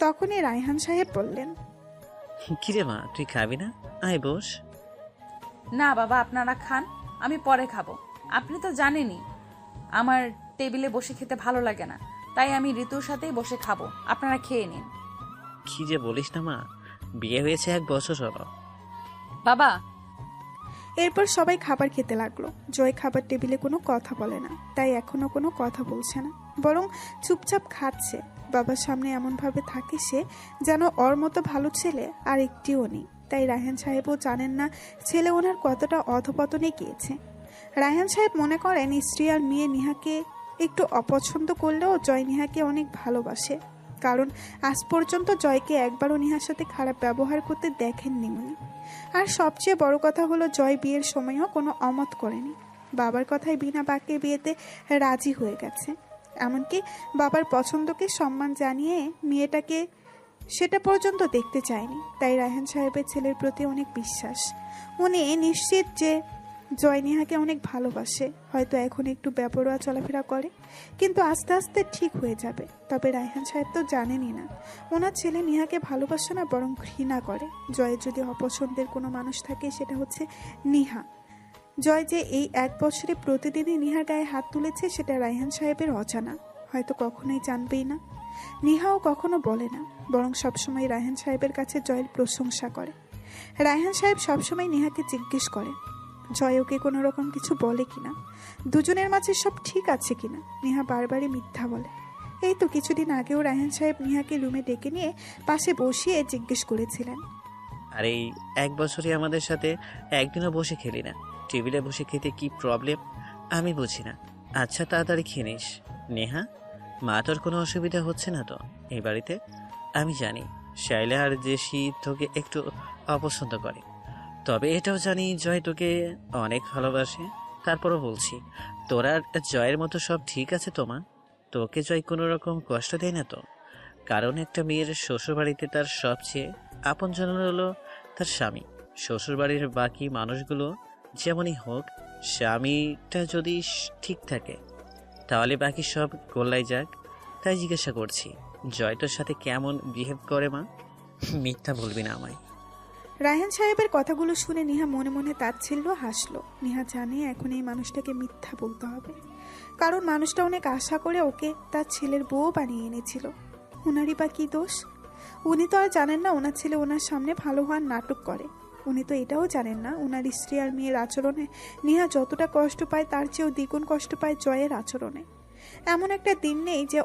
তখনই রায়হান সাহেব বললেন, কিরে মা, তুই খাবি না? আয় বস। না বাবা, আপনারা খান, আমি পরে খাবো। আপনি তো জানেনই আমার টেবিলে বসে খেতে ভালো লাগে না, তাই আমি ঋতুর সাথেই বসে খাবো। আপনারা খেয়ে নিন। কি যে বলিস না মা, বিয়ে হয়েছে 1 বছর হলো। বাবা। এরপর সবাই খাবার খেতে লাগলো। জয় খাবার টেবিলে কোনো কথা বলে না, তাই এখনো কোনো কথা বলছে না, বরং চুপচাপ খাচ্ছে। বাবার সামনে এমনভাবে থাকে সে যেন ওর মতো ভালো ছেলে আর একটিও নেই। তাই রায়হান সাহেবও জানেন না ছেলে ওনার কতটা অধপতনে গিয়েছে। রায়হান সাহেব মনে করেন স্ত্রী আর মেয়ে নেহাকে একটু অপছন্দ করলেও জয় নেহাকে অনেক ভালোবাসে, কারণ আজ পর্যন্ত জয়কে একবারও নেহার সাথে খারাপ ব্যবহার করতে দেখেননি উনি। আর সবচেয়ে বড় কথা হলো জয় বিয়ের সময়ও কোনো অমত করেনি, বাবার কথায় বিনা বাক্যে বিয়েতে রাজি হয়ে গেছে। এমনকি বাবার পছন্দকে সম্মান জানিয়ে মেয়েটাকে সেটা পর্যন্ত দেখতে চায়নি। তাই রায়হান সাহেবের ছেলের প্রতি অনেক বিশ্বাস। উনি নিশ্চিত যে জয় নেহাকে অনেক ভালোবাসে। হয়তো এখন একটু বেপরোয়া চলাফেরা করে, কিন্তু আস্তে আস্তে ঠিক হয়ে যাবে। তবে রায়হান সাহেব তো জানেনই না ওনার ছেলে নেহাকে ভালোবাসে না, বরং ঘৃণা করে। জয়ের যদি অপছন্দের কোনো মানুষ থাকে সেটা হচ্ছে নেহা। জয় যে এই 1 বছরে প্রতিদিনই নেহার গায়ে হাত তুলেছে সেটা রায়হান সাহেবের অজানা, হয়তো কখনোই জানবেই না। নেহাও কখনো বলে না, বরং সবসময় রায়হান সাহেবের কাছে জয়ের প্রশংসা করে। রায়হান সাহেব সবসময় নেহাকে জিজ্ঞেস করে জয় ওকে কোনো রকম কিছু বলে কিনা, দুজনের মাঝে সব ঠিক আছে কিনা। নেহা বারবারই মিথ্যা বলে। এই তো কিছুদিন আগেও রায়হান সাহেব নেহাকে রুমে ডেকে নিয়ে পাশে বসিয়ে জিজ্ঞেস করেছিলেন, আর এই 1 বছরে আমাদের সাথে একদিনও বসে খেলি না, টেবিলে বসে খেতে কি প্রবলেম আমি বুঝি না। আচ্ছা তাড়াতাড়ি খেয়ে নিস। নেহা, মা তোর কোনো অসুবিধা হচ্ছে না তো এই বাড়িতে? আমি জানি শাইলা আর জেসি তোকে একটু অপছন্দ করে, তবে এটাও জানি জয় তোকে অনেক ভালোবাসে। তারপরও বলছি, তোরা জয়ের মতো সব ঠিক আছে তো মা? তোকে জয় কোনো রকম কষ্ট দেয় না তো? কারণ একটা মেয়ের শ্বশুরবাড়িতে তার সবচেয়ে আপনজন হলো তার স্বামী। শ্বশুরবাড়ির বাকি মানুষগুলো যেমনই হোক, স্বামীটা যদি ঠিক থাকে তাহলে বাকি সব গোল্লাই যাক। তাই জিজ্ঞাসা করছি, জয় তোর সাথে কেমন বিহেভ করে মা? মিথ্যা বলবি না আমায়। রায়হান সাহেবের কথাগুলো শুনে নেহা মনে মনে তাচ্ছিল্য হাসলো। নেহা জানে এখন এই মানুষটাকে মিথ্যা বলতে হবে, কারণ মানুষটা অনেক আশা করে ওকে তার ছেলের বউ বানিয়ে এনেছিল। ওনারই বা কি দোষ? উনি তো আর জানেন না ওনার ছেলে ওনার সামনে ভালো হওয়ার নাটক করে। উনি তো এটাও জানেন না ওনার স্ত্রী আর মেয়ের আচরণে নেহা যতটা কষ্ট পায় তার চেয়েও দ্বিগুণ কষ্ট পায় জয়ের আচরণে। এমন একটা দিন নেই যে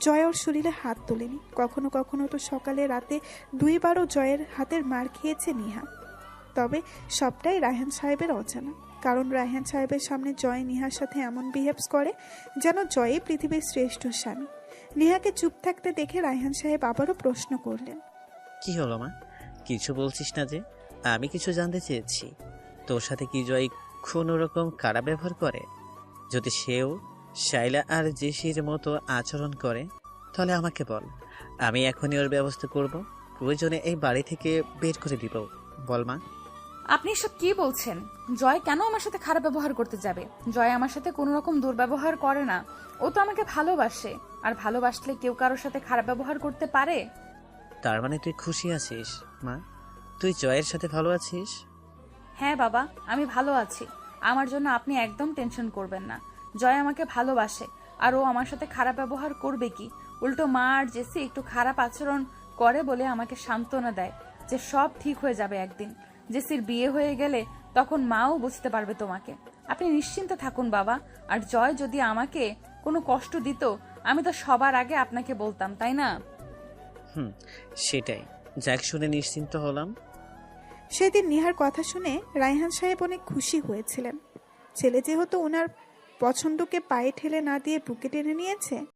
জয় ওর শরীরে হাত তোলেনি। কখনো কখনো তো সকালে রাতে 2 বারও জয়ের হাতের মার খেয়েছে নেহা। তবে সবটাই রায়হান সাহেবের অজানা, কারণ রায়হান সাহেবের সামনে জয় নেহার সাথে এমন বিহেভস করে যেন জয়ই পৃথিবীর শ্রেষ্ঠ স্বামী। নেহাকে চুপ থাকতে দেখে রায়হান সাহেব আবারও প্রশ্ন করলেন, কি হলো মা, কিছু বলছিস না যে? আমি কিছু জানতে চেয়েছি, তোর সাথে কি জয় কোনো রকম খারাপ ব্যবহার করে? যদি সেও শাইলা আর জেসির মতো আচরণ করে তাহলে আমাকে বল, আমি এখনই ওর ব্যবস্থা করব। প্রয়োজনে এই বাড়ি থেকে বের করে দিব। বল মা। আপনি এসব কি বলছেন? জয় কেন আমার সাথে খারাপ ব্যবহার করতে যাবে? জয় আমার সাথে কোনো রকম দুর্ব্যবহার করে না, ও তো আমাকে ভালোবাসে। আর ভালোবাসলে কেউ কারোর সাথে খারাপ ব্যবহার করতে পারে? তার মানে তুই খুশি আছিস মা? তুই জয়ের সাথে ভালো আছিস? হ্যাঁ বাবা, আমি ভালো আছি। আমার জন্য আপনি একদম টেনশন করবেন না। জয় আমাকে ভালোবাসে, আর ও আমার সাথে খারাপ ব্যবহার করবে কি? উল্টো মা আর জেসি একটু খারাপ আচরণ করে বলে আমাকে সান্ত্বনা দেয় যে সব ঠিক হয়ে যাবে একদিন। জেসির বিয়ে হয়ে গেলে তখন মাও বুঝতে পারবে তোমাকে। আপনি নিশ্চিন্তে থাকুন বাবা। আর জয় যদি আমাকে কোনো কষ্ট দিত, আমি তো সবার আগে আপনাকে বলতাম, তাই না? সেটাই, যাক শুনে নিশ্চিন্ত হলাম। সেদিন নিহার কথা শুনে রায়হান সাহেব অনেক খুশি হয়েছিলেন। ছেলে যেহেতু ওনার পছন্দকে পায়ে ঠেলে না দিয়ে বুকে টেনে নিয়েছে,